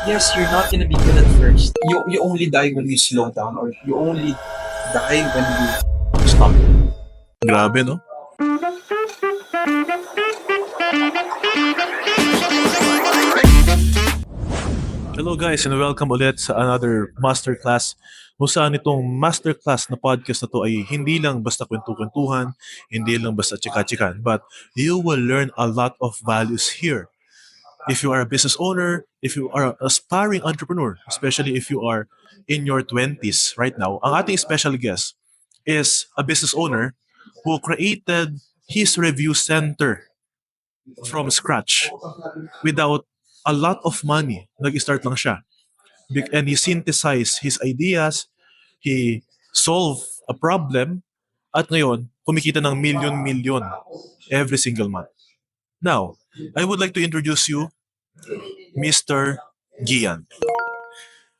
Yes, you're not gonna be good at first. You only die when you slow down, or you only die when you stop. Grabe, no? Hello guys and welcome ulit sa another masterclass kung saan itong masterclass na podcast na to ay hindi lang basta kwentu-kwentuhan, hindi lang basta chika-chikan, but you will learn a lot of values here. If you are a business owner, if you are an aspiring entrepreneur, especially if you are in your 20s right now, ang ating special guest is a business owner who created his review center from scratch without a lot of money. Nag-start lang siya. And he synthesized his ideas, he solved a problem, at ngayon, kumikita ng million-million every single month. Now, I would like to introduce you Mr. Gian.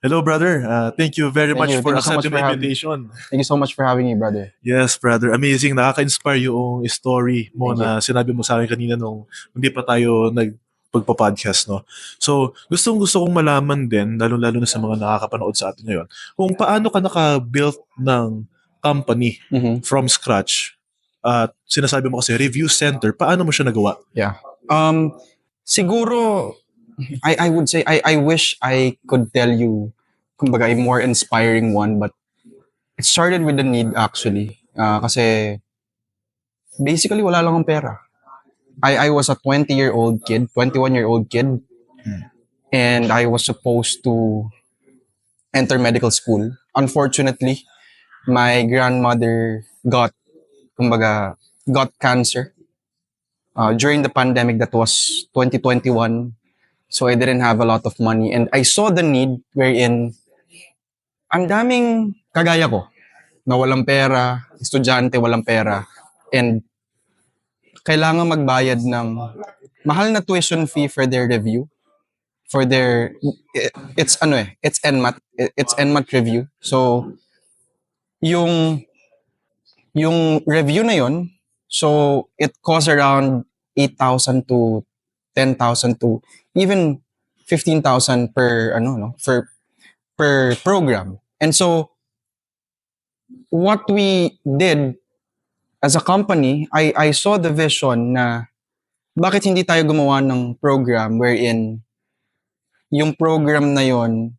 Hello, brother. Thank you very much for Thank you so much accepting for my having. invitation. Thank you so much for having me, brother. Yes, brother. Amazing. Nakaka-inspire yung story mo Thank na sinabi mo sa akin kanina nung hindi pa tayo nagpagpa-podcast, no? So, gusto kong malaman din, lalo-lalo na sa mga nakakapanood sa atin ngayon, kung paano ka naka-build ng company from scratch. At sinasabi mo kasi, review center, paano mo siya nagawa? Yeah. Siguro, I would say, I wish I could tell you, kumbaga, a more inspiring one, but it started with the need actually. Kasi, basically, wala lang akong pera. I was a 20-year-old kid, 21-year-old kid, and I was supposed to enter medical school. Unfortunately, my grandmother got cancer. During the pandemic, that was 2021. So I didn't have a lot of money. And I saw the need wherein ang daming kagaya ko na walang pera, estudyante, walang pera. And kailangan magbayad ng mahal na tuition fee for their review. For their, it's NMAT. It's NMAT review. So, yung review na yon, so it costs around 8,000 to 10,000 to even 15,000 per program. And so what we did as a company, I saw the vision na bakit hindi tayo gumawa ng program wherein yung program na yon,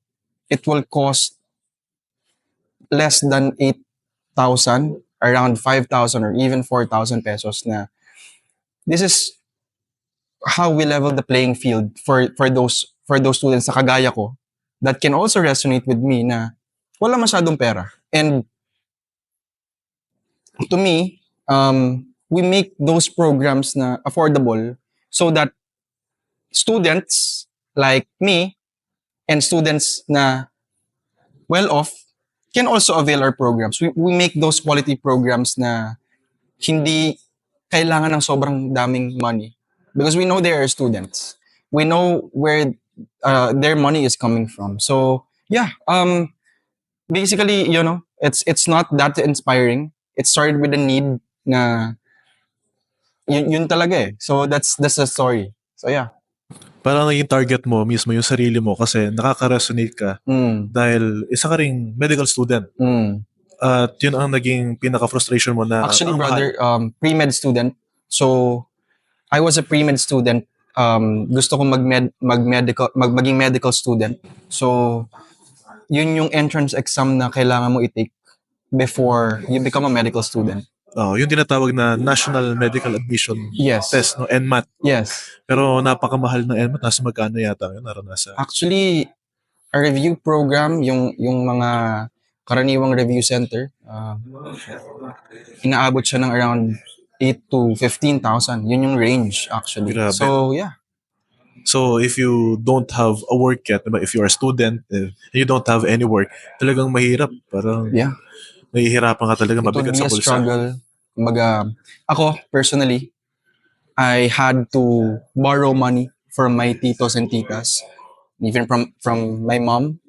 it will cost less than 8,000, around 5,000 or even 4,000 pesos na this is how we level the playing field for those students na kagaya ko that can also resonate with me na wala masyadong pera. And to me, we make those programs na affordable so that students like me and students na well-off can also avail our programs. We make those quality programs na hindi kailangan ng sobrang daming money because we know they are students. We know where their money is coming from. So yeah, basically, it's not that inspiring. It started with a need na yun talaga eh. So that's the story. So yeah. Parang naging target mo mismo yung sarili mo kasi nakaka-resonate ka dahil isa ka ring medical student. At yun ang naging pinaka-frustration mo na Actually, ang mahal. brother, pre-med student. So, I was a pre-med student. Gusto ko maging medical student. So, yun yung entrance exam na kailangan mo i-take before you become a medical student. Yung tinatawag na National Medical Admission Yes. Test, no? NMAT. Yes. Pero napakamahal ng NMAT. Nasa magkano yata yun? Naranasan. Actually, a review program, yung mga karaniwang review center, inaabot siya ng around 8 to 15,000. Yun yung range actually. Grabe. So, yeah. So, if you don't have a work yet, diba? If you are a student, and you don't have any work, talagang mahirap. Parang Yeah. nahihirapan ka talaga, It would mabigat be sa a bulsa. struggle. Kumbaga, ako, personally, I had to borrow money from my titos and titas, even from my mom,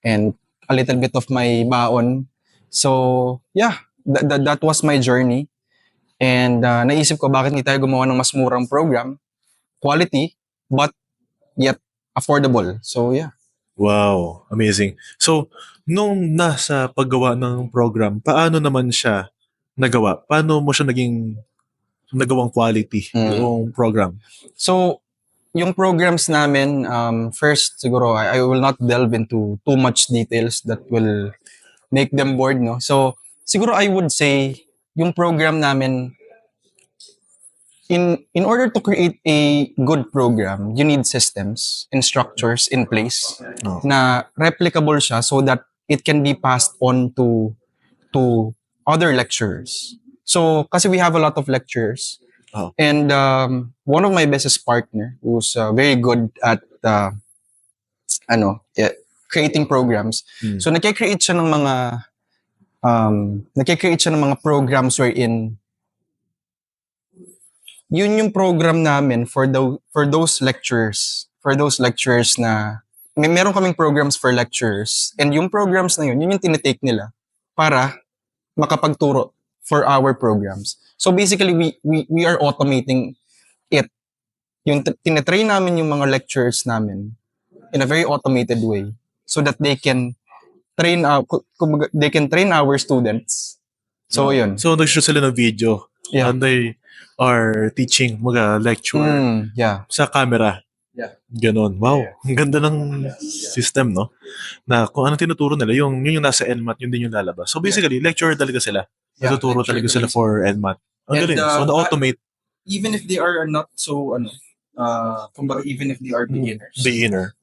and a little bit of my baon. So, yeah, that was my journey. And naisip ko, bakit hindi tayo gumawa ng mas murang program, quality, but yet affordable. So yeah. Wow, amazing. So, nung nasa paggawa ng program, paano naman siya nagawa? Paano mo siya nagawang quality yung program? So, yung programs namin, first siguro, I will not delve into too much details that will make them bored, no? So, siguro I would say, yung program namin, in order to create a good program, you need systems and structures in place Oh. na replicable siya so that it can be passed on to other lecturers. So, kasi we have a lot of lecturers. Oh. And one of my bestest partner who's very good at creating programs. So nagke-create siya ng mga programs wherein yun yung program namin for those lecturers na meron kaming programs for lecturers, and yung programs na yun yung tinitake nila para makapagturo for our programs. So basically, we are automating it. Yung tinetrain namin yung mga lecturers namin in a very automated way so that they can train our students. So yun. So, nag-shoot sila ng video. Yeah. And they are teaching mga lecture Yeah. sa camera. Yeah. Ganon. Wow. Ang ganda ng system, no? Na kung ano tinuturo nila, yun yung nasa NMAT, yun din yung lalabas. So basically, lecturer talaga sila. Yeah, Natuturo talaga sila for NMAT. Ang And, galing. So, na-automate Even if they are not so, kumbaga, even if they are beginners, beginner.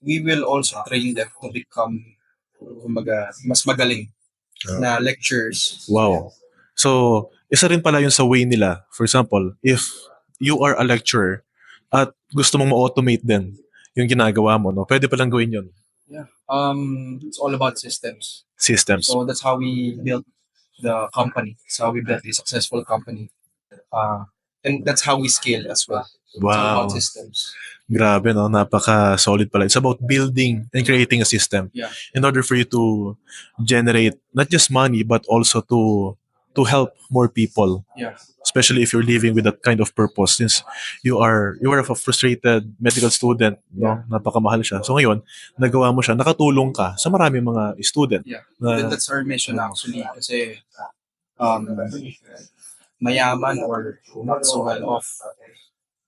we will also train them to become, kumbaga, mas magaling na lecturers. Wow. So, isa rin pala yun sa way nila. For example, if you are a lecturer at gusto mong ma-automate din yung ginagawa mo, no? Pwede palang gawin yun. Yeah. It's all about systems. Systems. So that's how we built the company. That's how we built a successful company. And that's how we scale as well. It's all Wow. about systems. Grabe, no? Napaka-solid pala. It's about building and creating a system Yeah. in order for you to generate not just money, but also to help more people. Yeah. Especially if you're living with that kind of purpose, since you are a frustrated medical student, no? Napakamahal siya. So ngayon, nagawa mo siya, nakatulong ka sa maraming mga student. Yeah. Na, That's our mission actually. Kasi mayaman or not so well off,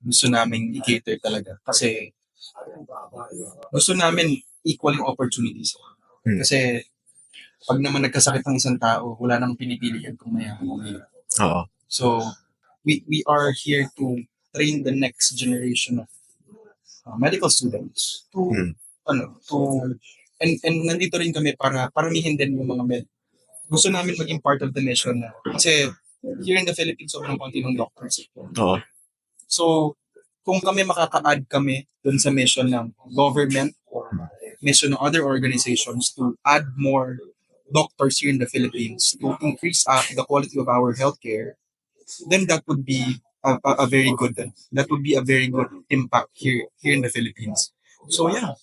gusto namin i-cater talaga. Kasi gusto namin equal yung opportunities. Kasi pag naman nagkasakit ng isang tao, wala nang pinipilian kung mayaman o mahirap. Oo. So we are here to train the next generation of medical students to and nandito rin kami para paramihin din yung mga gusto namin maging part of the mission na kasi here in the Philippines sobrang konti ng doctors. Oo. So kung kami makaka-add kami dun sa mission ng government or mission ng other organizations to add more doctors here in the Philippines to increase the quality of our healthcare, then that would be a very good impact here in the Philippines. So yeah.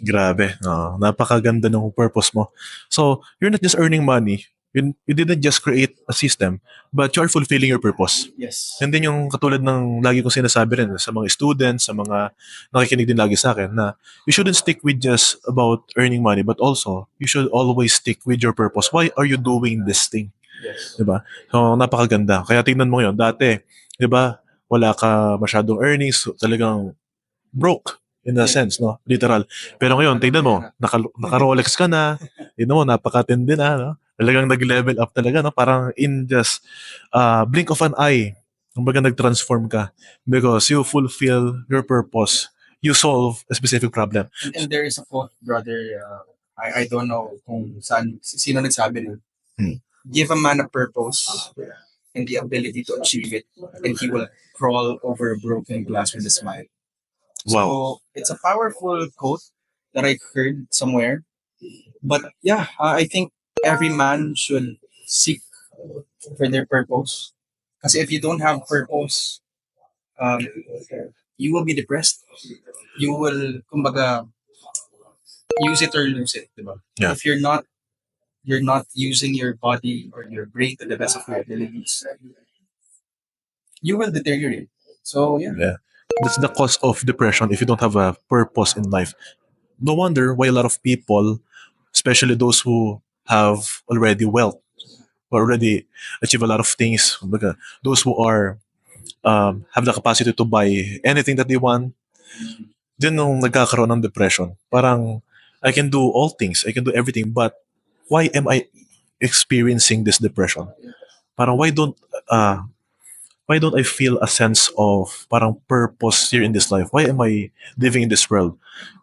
Grabe. Napakaganda ng purpose mo. So, you're not just earning money. You didn't just create a system, but you are fulfilling your purpose. Yes. And then yung katulad ng lagi kong sinasabi rin sa mga students, sa mga nakikinig din lagi sa akin, na you shouldn't stick with just about earning money, but also, you should always stick with your purpose. Why are you doing this thing? Yes. Diba? So, napakaganda. Kaya tingnan mo yun. Dati, diba, wala ka masyadong earnings, so, talagang broke in a sense, no? Literal. Pero ngayon, tingnan mo, naka-Rolex ka na, tingnan mo, napakatindi na, no? Talagang nag-level up talaga, no? Parang in just blink of an eye, kumbaga nag-transform ka because you fulfill your purpose. You solve a specific problem. And there is a quote, brother, I don't know kung sino nagsabi rin. Give a man a purpose and the ability to achieve it, and he will crawl over a broken glass with a smile. Wow. So it's a powerful quote that I heard somewhere. But yeah, I think every man should seek for their purpose. Kasi if you don't have purpose, you will be depressed. You will, kumbaga, use it or lose it, diba? Yeah. If you're not using your body or your brain to the best of your abilities, you will deteriorate. So yeah. That's the cause of depression if you don't have a purpose in life. No wonder why a lot of people, especially those who have already wealth, who already achieve a lot of things, kumbaga, those who are have the capacity to buy anything that they want, din nung nagkakaroon ng depression. Parang, I can do all things, I can do everything, but why am I experiencing this depression? Parang uh, why don't I feel a sense of parang purpose here in this life? Why am I living in this world?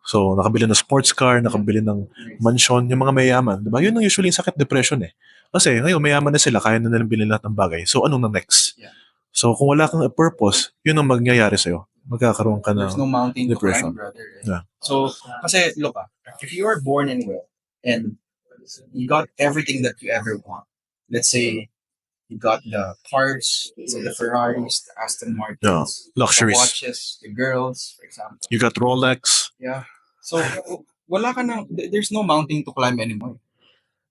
So, nakabili ng sports car, nakabili ng mansion, yung mga mayayaman, di ba? Yun ang usually yung sakit depression eh. Kasi ngayon, mayaman na sila, kaya na nilang bilhin lahat ng bagay. So, anong na next? Yeah. So, kung wala kang purpose, yun ang mangyayari sa'yo. Magkakaroon ka There's ng no mountain to depression. climb, brother. Yeah. So, kasi look, if you are born in wealth and you got everything that you ever want, let's say you got the cars, let's say the Ferraris, the Aston Martins, the Luxuries. watches, the girls, for example. You got Rolex. Yeah. So, wala ka nang, there's no mountain to climb anymore.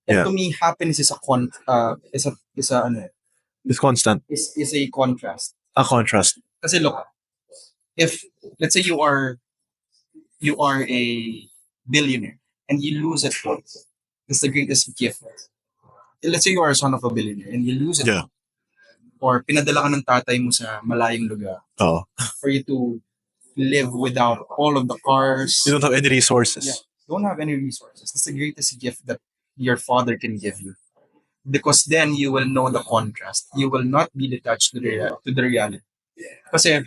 And Yeah. to me, happiness is a It's constant. is a contrast. A contrast. Kasi look, if let's say you are a billionaire and you lose it once, it's the greatest gift. Let's say you are a son of a billionaire and you lose it, Yeah. or pinadala ka ng tatay mo sa malayong lugar Oo. for you to live without all of the cars. You don't have any resources. Yeah, don't have any resources. That's the greatest gift that your father can give you. Because then you will know the contrast. You will not be detached to the reality. Kasi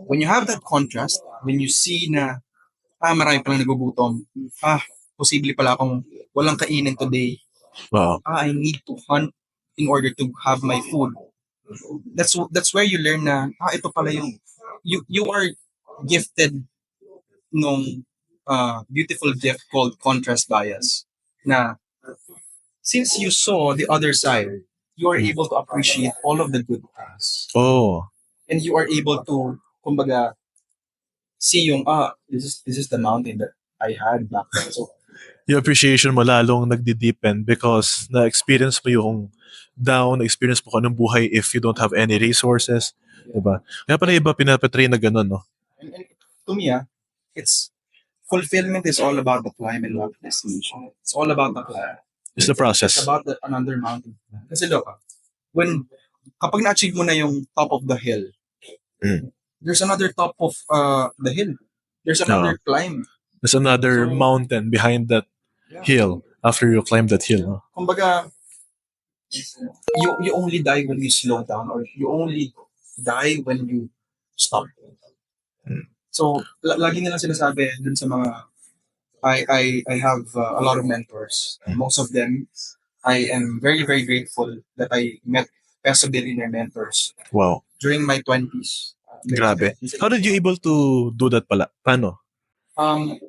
when you have that contrast, when you see na, marami palang nagugutom, posible pala akong walang kainin today, Wow. I need to hunt in order to have my food. That's where you learn na, ito pala yung, you are gifted nung beautiful gift called contrast bias. Na, since you saw the other side, you are able to appreciate all of the good things. Oh. And you are able to, kumbaga, see yung, this is the mountain that I had back then. So, Yung appreciation mo lalong nagdi-deepen because na-experience mo yung down, na-experience mo kung anong buhay if you don't have any resources. Diba? Kaya pala iba pinapatray na ganun, no? and to me, it's, fulfillment is all about the climb and not the destination. It's all about the climb. It's the It's process. about another mountain. Kasi look, kapag na-achieve mo na yung top of the hill, there's another top of the hill. There's another climb. There's another So- mountain behind that hill after you climb that hill. No? Kumbaga, you only die when you slow down, or you only die when you stop. So, lagi nilang sinasabi dun sa mga, I have a lot of mentors. Most of them, I am very, very grateful that I met peso billionaire mentors Wow. during my 20s. Grabe. How did you able to do that pala? Paano?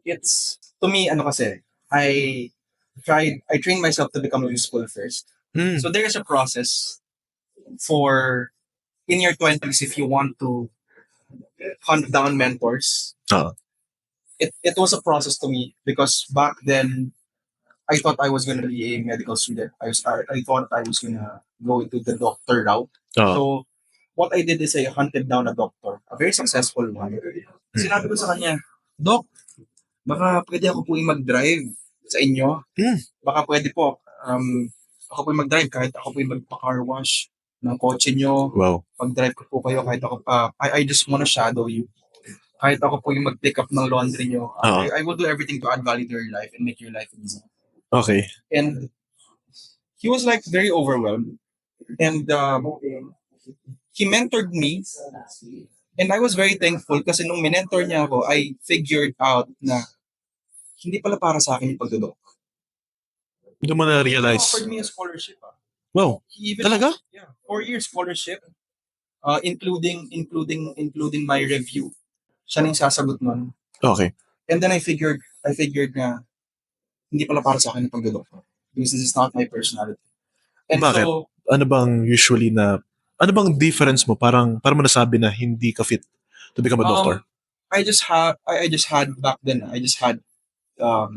It's, to me, kasi, I trained myself to become useful first. Mm. So there is a process for, in your 20s, if you want to hunt down mentors. Ah. It was a process to me because back then I thought I was going to be a medical student. I thought I was going to go into the doctor route. Ah. So what I did is I hunted down a doctor, a very successful one. Sinabi ko sa kanya, Doc, baka pwede ako po yung mag-drive sa inyo. Baka pwede po, ako po yung mag-drive kahit ako po yung magpa-car wash ng kotse nyo. Wow. Pag-drive ko po kayo kahit ako, I just wanna shadow you. Kahit ako po yung mag-pick up ng laundry nyo. I will do everything to add value to your life and make your life easy. Okay. And he was like very overwhelmed. And he mentored me. And I was very thankful kasi nung minentor niya ako, I figured out na hindi pala para sa akin yung pagdodok. Hindi mo He na-realize. offered me a scholarship. Wow. He even, Talaga? Yeah, 4-year scholarship, including my review. Siya na yung sasagot nun. Okay. And then I figured na hindi pala para sa akin yung pagdodoktor. Because this is not my personality. And Bakit? so, Ano bang usually na, ano bang difference mo? Parang mo nasabi na hindi ka fit to become a doctor? I just had back then,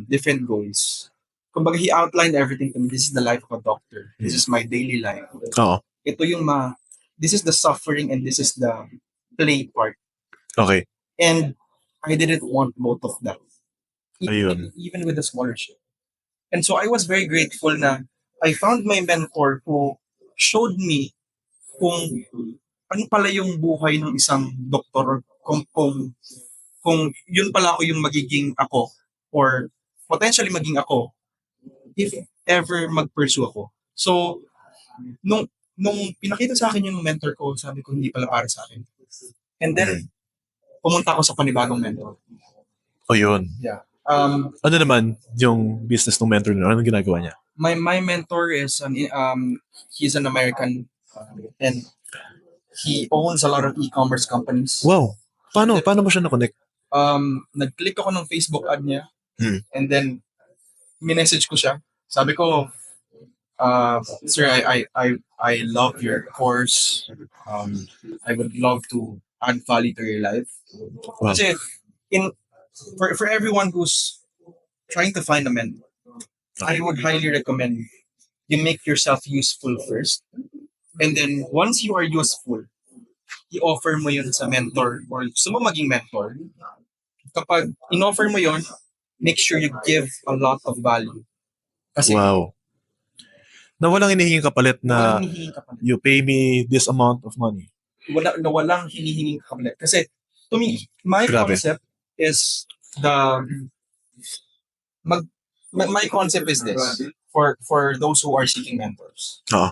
different goals. Kumbaga, he outlined everything to me. This is the life of a doctor. This is my daily life. Oo. Ito yung this is the suffering and this is the play part. Okay. And I didn't want both of them. Ayun. Even with the scholarship. And so I was very grateful na I found my mentor who showed me kung ano pala yung buhay ng isang doktor, kung yun pala ako yung magiging ako or potentially maging ako if ever mag-pursue ako. So, nung pinakita sa akin yung mentor ko, sabi ko hindi pala para sa akin. And then, pumunta ako sa panibagong mentor. O yun. Yeah. Ano naman yung business ng mentor niyo? Anong ginagawa niya? My mentor is he's an American and he owns a lot of e-commerce companies. Wow. Paano mo siya na-connect? Nag-click ako ng Facebook ad niya Hmm. and then minessage ko siya. Sabi ko, sir, I love your course. I would love to add value to your life. Wow. Kasi for everyone who's trying to find a mentor, I would highly recommend you make yourself useful first. And then once you are useful, i-offer mo yun sa mentor or gusto mo maging mentor. Kapag in-offer mo yun, make sure you give a lot of value. Kasi Wow. Na walang hinihinging kapalit na walang hinihinging kapalit. you pay me this amount of money. Walang hinihinging kapalit. Kasi to me, my Grabe. concept is my concept is this for those who are seeking mentors. Oo.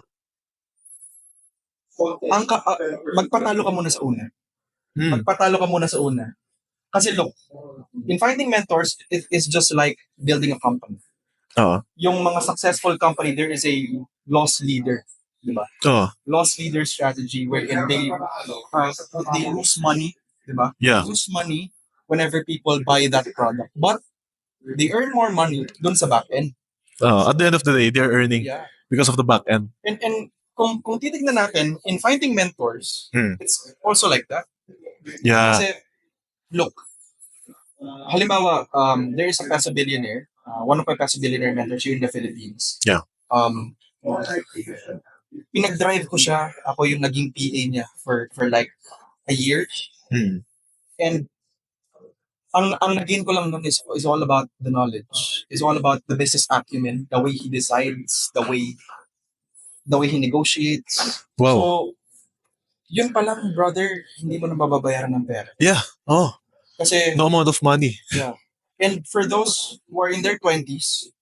Magpatalo ka muna sa una. Magpatalo ka muna sa una. Kasi look, in finding mentors, it is just like building a company. Oo. Yung mga successful company, there is a loss leader. Diba? Oo. Loss leader strategy wherein they lose money. Diba? Yeah. Lose money whenever people buy that product. But they earn more money dun sa back end. At the end of the day, they're earning Yeah. because of the back end. And kung titignan natin, in finding mentors, it's also like that. Yeah. Kasi, look, halimbawa, there is a peso billionaire, one of my peso billionaire mentors here in the Philippines. Yeah. Pinag-drive ko siya, ako yung naging PA niya for like a year. And ang naging ko lang nun is all about the knowledge. It's all about the business acumen, the way he decides, the way he negotiates. Wow. So, yun pa lang, brother, hindi mo na mababayaran ng pera. Yeah. Oh. Kasi, No amount of money. yeah. And for those who are in their 20s,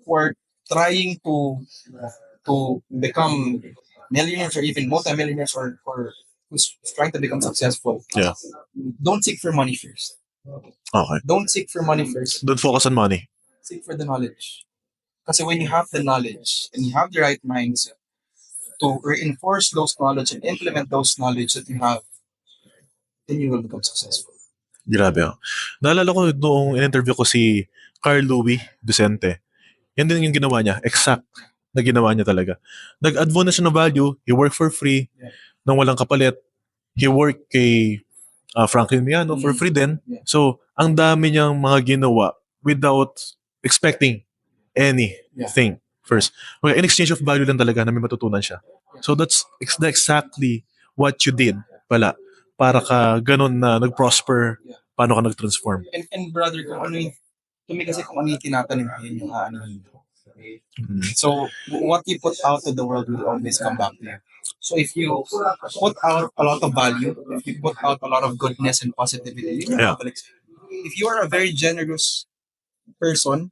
who are trying to become millionaires or even multi-millionaires or who's trying to become successful, Yeah. don't seek for money first. Okay. Don't seek for money first. Don't focus on money. Seek for the knowledge. Kasi when you have the knowledge and you have the right mindset to reinforce those knowledge and implement those knowledge that you have, then you will become successful. Grabe. Naalala ko noong in-interview ko si Carl Louis Vicente. Yan din yung ginawa niya. Exact na ginawa niya talaga. Nag-advone na siya ng value. He worked for free. Yeah. Nang walang kapalit. He worked kay Franklin Miano for free din. Yeah. So, ang dami niyang mga ginawa without expecting anything first. Okay, in exchange of value lang talaga na may matutunan siya. So, that's exactly what you did pala. Para ka ganun na nag-prosper, paano ka nag-transform. And brother, kung ano yung, to me kasi kung ano yung tinatanong yun yung aanuhin. So, what you put out to the world will always come back to you. So, if you put out a lot of value, if you put out a lot of goodness and positivity, yun yung babalik sa'yo. If you are a very generous person,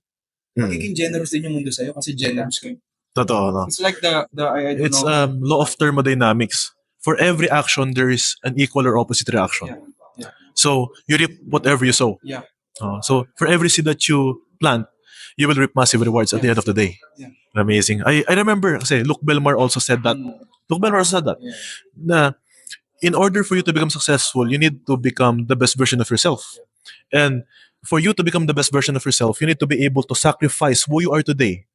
magiging generous din yung mundo sa'yo kasi generous kayo. Totoo, no? It's like I don't It's know. law of thermodynamics. For every action, there is an equal or opposite reaction. Yeah. So, you reap whatever you sow. Yeah. So, for every seed that you plant, you will reap massive rewards at the end of the day. Yeah. Amazing. I remember, kasi Luke Belmar also said that. Luke Belmar also said that. Yeah. Na, in order for you to become successful, you need to become the best version of yourself. And for you to become the best version of yourself, you need to be able to sacrifice who you are today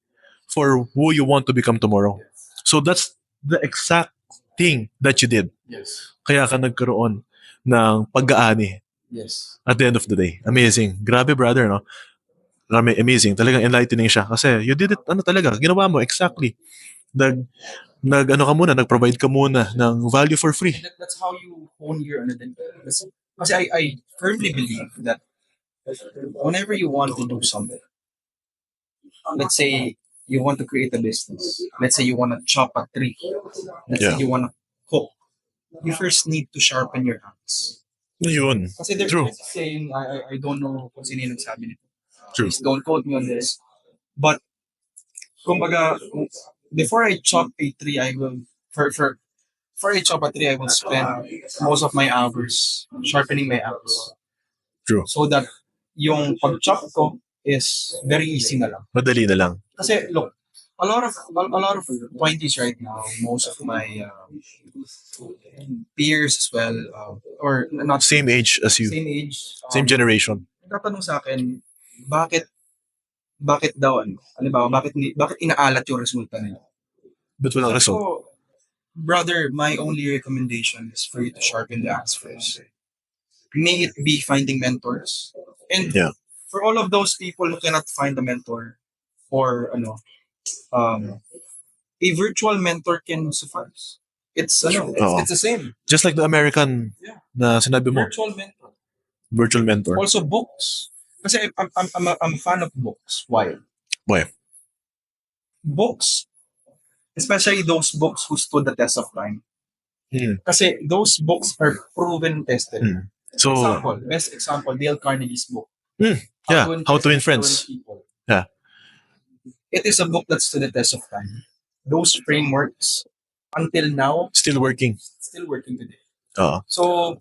for who you want to become tomorrow. So, that's the exact thing that you did. Yes. Kaya ka nagkaroon ng pag-aani Yes. at the end of the day. Amazing. Grabe, brother, no? Amazing. Talagang enlightening siya. Kasi you did it, talaga, ginawa mo, exactly. Nag-provide ka muna ng value for free. That's how you hone your Kasi I firmly believe that whenever you want to do something, let's say you want to create a business, let's say you want to chop a tree, let's say Yeah. you want to cook, you first need to sharpen your axe. Yun. Kasi True. there's a saying, I don't know kung sino yung nagsabi nito. True. Please don't quote me on this. But, kumbaga, before I chop a tree, I will, for before I chop a tree, I will spend most of my hours sharpening my axe. True. So that yung pag-chop ko is very easy na lang. Madali na lang. Kasi, look, a lot of 20s right now, most of my peers as well, or not Same age as you. same age, Same generation. nagtatanong sa akin, bakit daw halimbawa, bakit inaalat yung resulta nila? But walang result. So, brother, my only recommendation is for you to sharpen the axe first. May it be finding mentors. And Yeah. for all of those people who cannot find a mentor, or a virtual mentor can suffice. It's Oo. it's the same. Just like the American Yeah. na sinabi mo, Virtual mentor. virtual mentor. Also books. Kasi I'm a fan of books. Why? Why? Books, especially those books who stood the test of time. Hmm. Kasi those books are proven tested. Hmm. So, Best example, Dale Carnegie's book. yeah, How to Win Friends. People. Yeah. It is a book that stood the test of time. Those frameworks, until now, Still working. still working today. Oo. So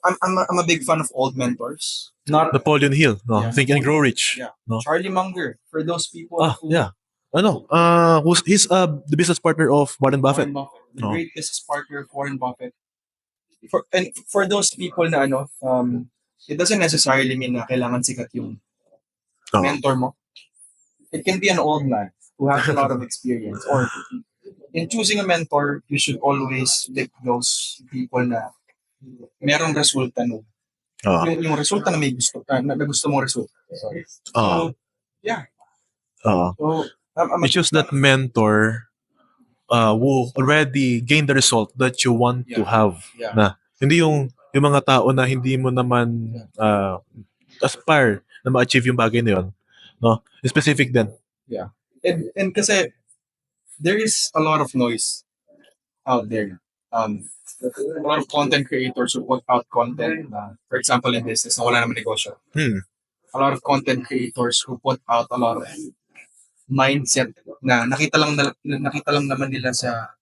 I'm a big fan of old mentors. Not Napoleon Hill. No? Yeah. Think and Grow Rich. Yeah. No? Charlie Munger, for those people who Yeah. He's the business partner of Warren Buffett. Warren Buffett, the No. great business partner of Warren Buffett. For those people na it doesn't necessarily mean na kailangan sikat yung Oo. mentor mo. It can be an old man who has a lot of experience. Or in choosing a mentor, you should always pick those people na merong resulta no. Oo. Yung resulta na may gusto na gusto mong resulta. Sorry. Oo. So, yeah. Oo. So, I'm a You choose that mentor who already gained the result that you want to Yeah. have. Yeah. Na hindi yung mga tao na hindi mo naman aspire na ma-achieve yung bagay na yun. No? Specific din. And kasi there is a lot of noise out there. A lot of content creators who put out content. For example, in business, na wala naman negosyo. A lot of content creators who put out a lot of mindset na nakita lang naman nila sa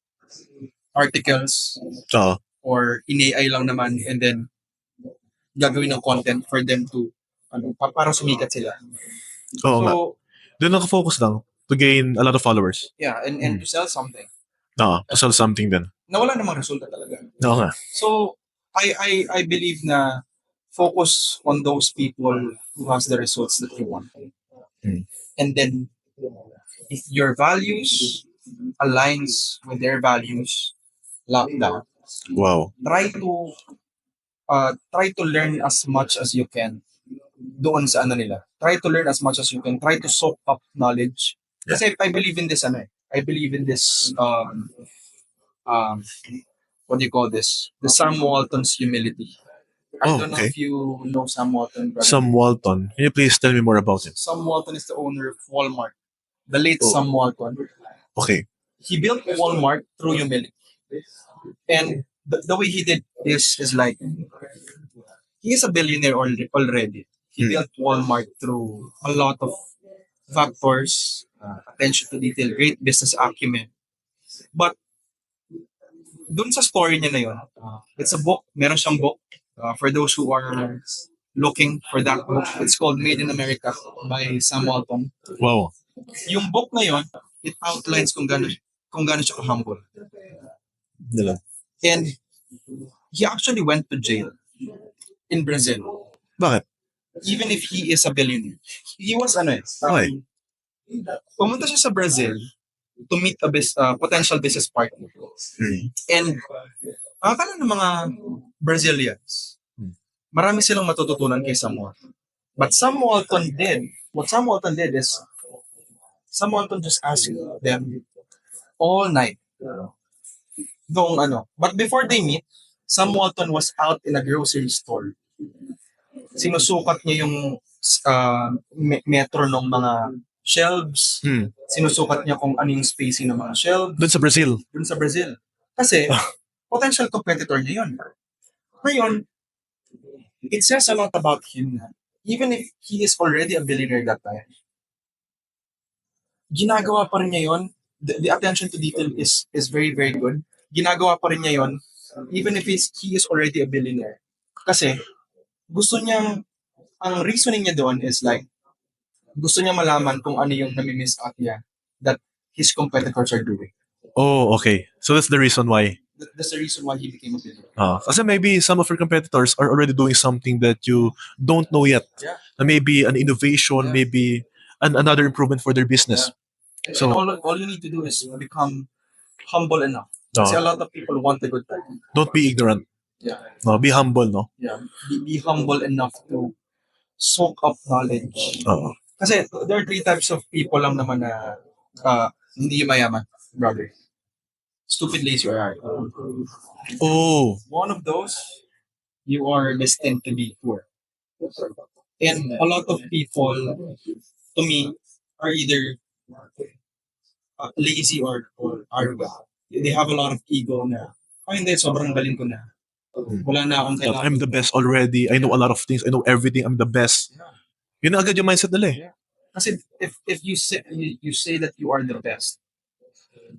articles Oo. or in AI lang naman, and then gagawin ng content for them to para sumikat sila. Oo nga. So, Doon nakafocus lang to gain a lot of followers. yeah, and to sell something. Oo. To sell something din. Na wala namang resulta talaga. Oo nga. So, I believe na focus on those people who has the results that you want. Mm. And then, if your values aligns with their values, lock down. Wow. Try to learn as much as you can doon sa nila. Try to learn as much as you can. Try to soak up knowledge. Kasi I believe in this I believe in this what do you call this? The Sam Walton's humility. I Oh, don't know okay. if you know Sam Walton. Brother. Sam Walton. Can you please tell me more about it? Sam Walton is the owner of Walmart. The late Sam Walton. Okay. He built Walmart through humility. And the way he did this is like, he is a billionaire already. He built Walmart through a lot of factors, attention to detail, great business acumen. But dun sa story niya na yun, it's a book, meron siyang book. For those who are looking for that book, it's called Made in America by Sam Walton. Wow. Yung book na yun, it outlines kung gaano siya ka-humble. Diba? And he actually went to jail in Brazil. Bakit? Even if he is a billionaire. He was Okay. pumunta siya sa Brazil to meet a potential business partner. And akala ng mga Brazilians, marami silang matututunan kay Sam Walton. But what Sam Walton did is, Sam Walton just asked them all night. But before they meet, Sam Walton was out in a grocery store. Sinusukat niya yung metro ng mga shelves. Sinusukat niya kung ano yung spacing ng mga shelves Doon sa Brazil. dun sa Brazil. Kasi, potential competitor niya yun. Ngayon, it says a lot about him na even if he is already a billionaire that time, ginagawa pa rin niya yun. The attention to detail is very, very good. Ginagawa pa rin niya yun even if he is already a billionaire. Kasi, gusto niyang, ang reasoning niya doon is like, gusto niya malaman kung ano yung nami-miss out niya that his competitors are doing. Oh, okay. So that's the reason why. That's the reason why he became a billionaire. Kasi maybe some of your competitors are already doing something that you don't know yet. Yeah. Maybe an innovation, Yeah. maybe another improvement for their business. And So- all you need to do is become humble enough. Kasi a lot of people want a good time. Don't be ignorant. Yeah. No, be humble, no? Yeah. Be humble enough to soak up knowledge. Oo. Kasi there are 3 types of people lang naman na hindi mayaman, brother. Stupid, lazy, or arrogant. Oh, One of those, you are destined to be poor. And a lot of people, to me, are either lazy or arrogant. They have a lot of ego na, hindi, sobrang galing ko na. Wala na akong kailangan. I'm the best already. I know a lot of things. I know everything. I'm the best. Yun na agad yung mindset nila eh. Kasi if you say that you are the best,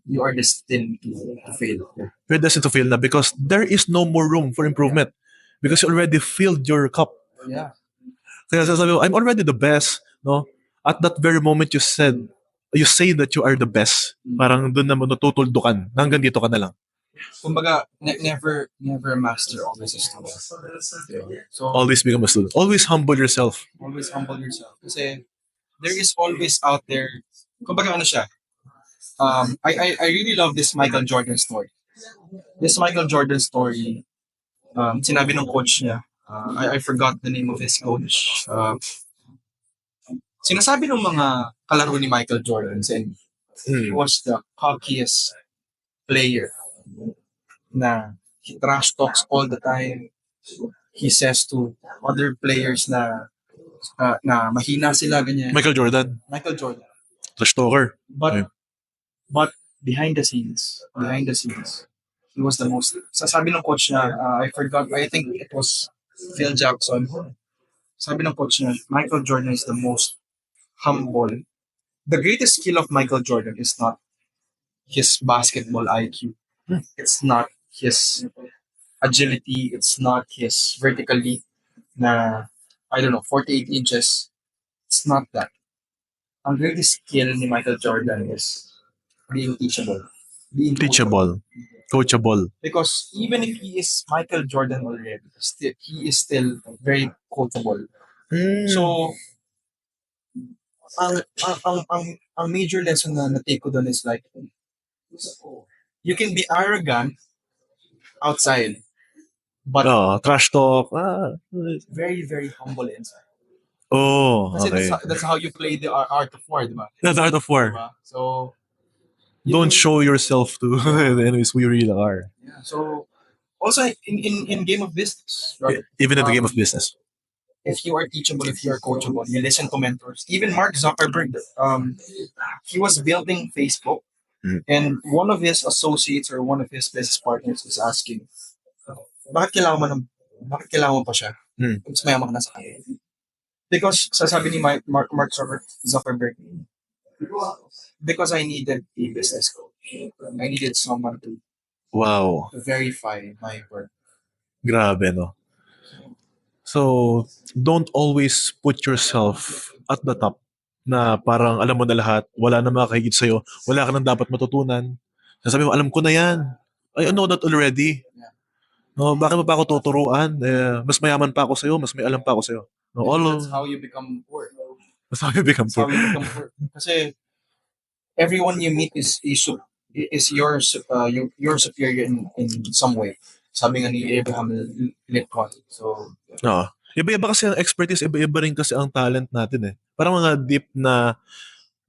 you are destined to fail. You're destined to fail na because there is no more room for improvement. Because you already filled your cup. Yeah. Kaya sasabi mo, I'm already the best. No? At that very moment you say that you are the best. Parang doon na mo natutuldukan. Hanggang dito ka na lang. Kumbaga, never master, always a student. So, Always become a student. Always humble yourself. always humble yourself. Kasi there is always out there, kumbaga ano siya, I really love this Michael Jordan story. This Michael Jordan story, sinabi ng coach niya, I forgot the name of his coach. Sinasabi ng mga kalaro ni Michael Jordan, saying he was the cockiest player na he trash talks all the time. He says to other players na mahina sila, ganyan. Michael Jordan. Michael Jordan. Trash talker. But behind the scenes, he was the most. Sabi ng coach niya, I forgot. I think it was Phil Jackson. Sabi ng coach niya, Michael Jordan is the most humble. The greatest skill of Michael Jordan is not his basketball IQ. It's not his agility. It's not his vertical leap na, I don't know, 48 inches. It's not that. Ang greatest skill ni Michael Jordan is being teachable. Being Teachable. Coachable. Because even if he is Michael Jordan already, he is still very coachable. So, ang major lesson na na-take ko doon is like, you can be arrogant outside, but Trash talk. very, very humble inside. Kasi Okay. that's how you play the art of war, di ba? That's art of war. Diba? So, Don't show yourself to the enemies who you really are. yeah. So, also in game of business, right? Even in the game of business. If you are teachable, if you are coachable, you listen to mentors. Even Mark Zuckerberg, he was building Facebook, and one of his associates or one of his business partners was asking, bakit kailangan mo pa siya? Mas mayaman ka na sa kanya. Because sasabi ni Mark Zuckerberg, because I needed a business coach. I needed someone to Wow. verify my work. Grabe, no? So, don't always put yourself at the top na parang alam mo na lahat, wala na makakahigit sa'yo, wala ka nang dapat matutunan. Sasabi mo, alam ko na yan. I know that already. No, bakit mo pa ako tuturuan? Mas mayaman pa ako sa'yo, mas may alam pa ako sa'yo. No, That's how you become poor. That's how you become That's how poor. you become poor. Kasi everyone you meet is your superior in some way. Sabi nga ni Abraham Lincoln. So, Iba-iba kasi ang expertise, iba-iba rin kasi ang talent natin eh. Parang mga deep na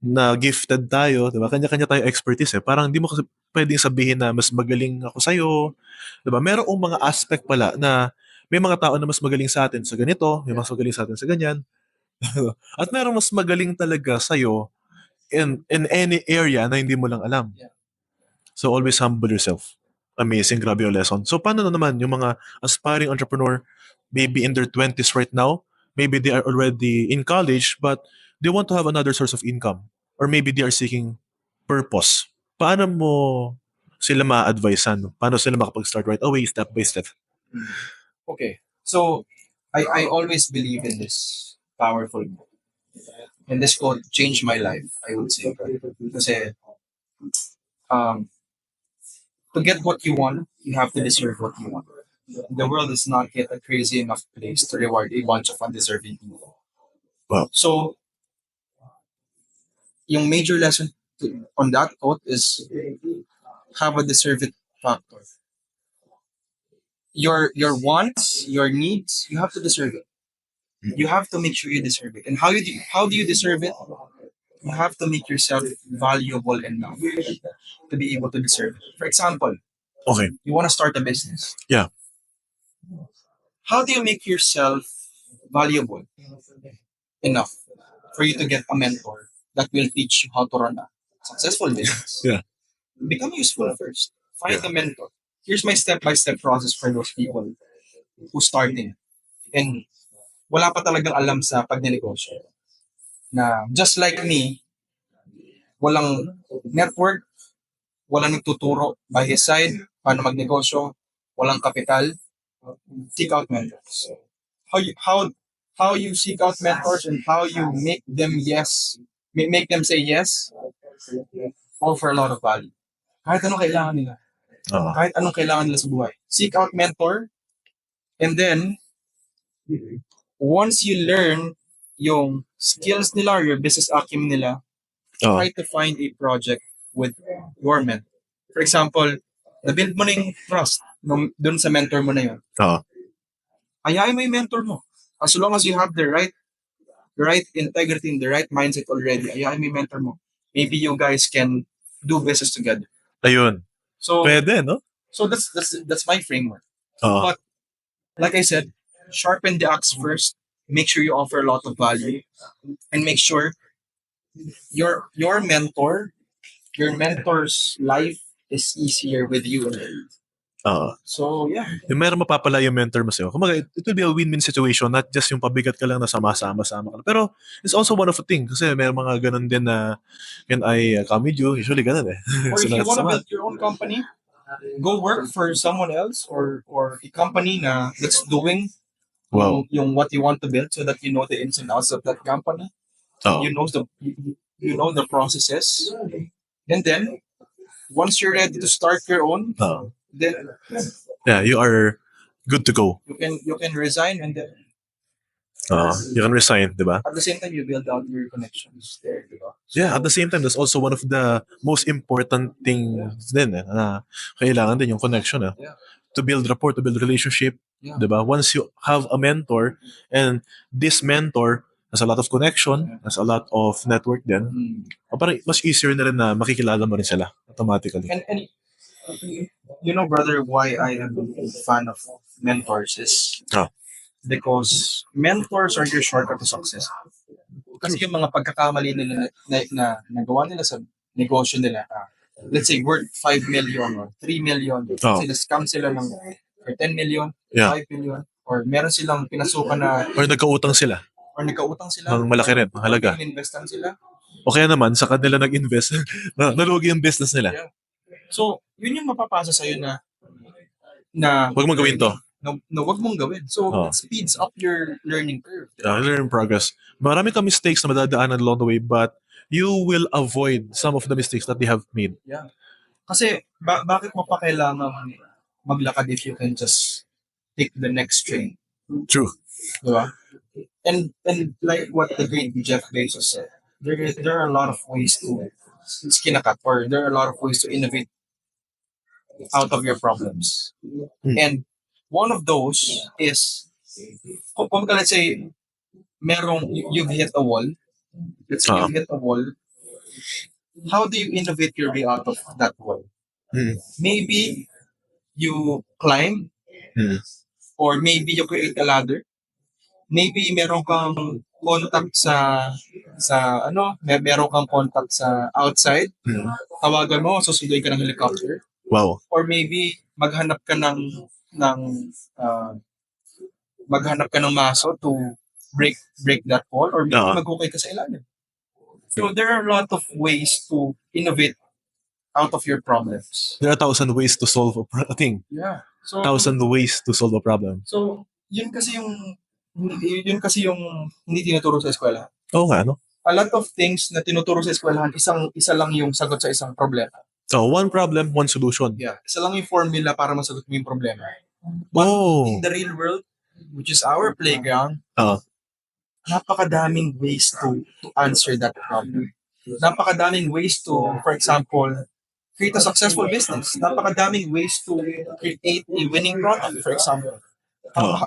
na gifted tayo, di ba? Kanya-kanya tayo expertise eh. Parang di mo kasi pwedeng sabihin na mas magaling ako sa'yo, di ba? Merong mga aspect pala na may mga tao na mas magaling sa atin sa ganito, may mas magaling sa atin sa ganyan. At merong mas magaling talaga sa'yo in any area na hindi mo lang alam. So always humble yourself. Amazing, grabe yung lesson. So paano na naman yung mga aspiring entrepreneur, maybe in their 20s right now, maybe they are already in college, but they want to have another source of income. Or maybe they are seeking purpose. Paano mo sila ma-advisean? Paano sila makapag-start right away, step by step? Okay. So, I always believe in this powerful book. And this quote changed my life, I would say. Kasi, um, to get what you want, you have to deserve what you want. The world is not yet a crazy enough place to reward a bunch of undeserving people. Wow. So, yung major lesson on that quote is have a deserve it factor. Your wants, your needs, you have to deserve it. You have to make sure you deserve it. And how do you deserve it? You have to make yourself valuable enough to be able to deserve it. For example, Okay. you want to start a business. Yeah. How do you make yourself valuable enough for you to get a mentor that will teach you how to run a successful business? Yeah. Become useful first. Find a mentor. Here's my step-by-step process for those people who starting and wala pa talagang alam sa pagnenegosyo. Na just like me, walang network, walang nagtuturo by his side, paano magnegosyo, walang kapital, seek out mentors. How you seek out mentors and how you make them make them say yes, offer a lot of value. Kahit anong kailangan nila. Oo. Kahit anong kailangan nila sa buhay. Seek out mentor, and then, once you learn yung skills nila or your business acumen nila, Oo. try to find a project with your mentor. For example, na-build mo na yung trust dun sa mentor mo na yun. Oo. Ayayin mo yung mentor mo. As long as you have the right integrity and the right mindset already, ayayin mo yung mentor mo. Maybe you guys can do business together. Ayun. So, Pwede, no? so that's my framework. Oo. But like I said, sharpen the axe first. Make sure you offer a lot of value, and make sure your mentor's life is easier with you. Oo. So yeah, Yung meron mapapala yung mentor mo sa'yo. Kumbaga, it will be a win-win situation, not just yung pabigat ka lang na sama-sama ka. Pero, it's also one of the thing. Kasi may mga ganun din na, can I come with you? Usually ganun eh. or if Sila you want to sama. build your own company, go work for someone else or a company na that's doing Wow. yung what you want to build, so that you know the ins and outs of that company. Oo. You know the processes, and then once you're ready to start your own, Oo. then Yeah, you are good to go. you can resign, and then You can resign, di ba? at the same time you build out your connections there, di ba? Yeah, at the same time, that's also one of the most important things din eh, na kailangan din yung connection eh. Yeah. To build rapport, to build relationship, Yeah. di ba? Once you have a mentor, and this mentor has a lot of connection, has a lot of network din, parang mas easier na rin na makikilala mo rin sila automatically. And you know, brother, why I am a fan of mentors is Ah. because mentors are your shortcut to success. Kasi yung mga pagkakamali nila na nagawa nila sa negosyo nila, let's say worth 5 million or 3 million, Oh. sila scam sila ng for 10 million, Yeah. 5 million, or meron silang pinasukan na Or nagkautang sila nagkautang sila, ng malaki rin, mahalaga. investan sila. O kaya naman, sa kanila nag-invest, nalugi yung business nila. Yeah. So, yun yung mapapasa sa'yo na Huwag mong gawin to. na wag mong gawin. So, Oh. it speeds up your learning curve. Learn progress. Marami kang mistakes na madadaanan along the way, but you will avoid some of the mistakes that they have made. Yeah. Kasi, bakit mo pa kailangan maglakad if you can just take the next train? True. Diba? And like what the great Jeff Bezos said, there are a lot of ways to skin a cat, or there are a lot of ways to innovate out of your problems. And one of those is, kung let's say, you've hit a wall. Let's say you've hit a wall, how do you innovate your way out of that wall? Mm. Maybe you climb, Mm. or maybe you create a ladder. Maybe meron kang contact meron kang contact sa outside. Mm. Tawagan mo, susunduin ka ng helicopter. Wow. Or maybe ng uh, maghanap ka ng maso to break that wall, or maybe Oo. maghukay ka sa ilalim. So there are a lot of ways to innovate out of your problems. There are 1,000 ways to solve a thing. Yeah. So 1,000 ways to solve a problem. So, yun kasi yung hindi tinuturo sa eskwela. Oo nga, no? A lot of things na tinuturo sa eskwelahan, isa lang yung sagot sa isang problema. So, one problem, one solution. Yeah. Isa lang yung formula para masagot mo yung problema. Oh. In the real world, which is our playground, Oo. napakadaming ways to answer that problem. Napakadaming ways to, for example, create a successful business. Napakadaming ways to create a winning product, for example.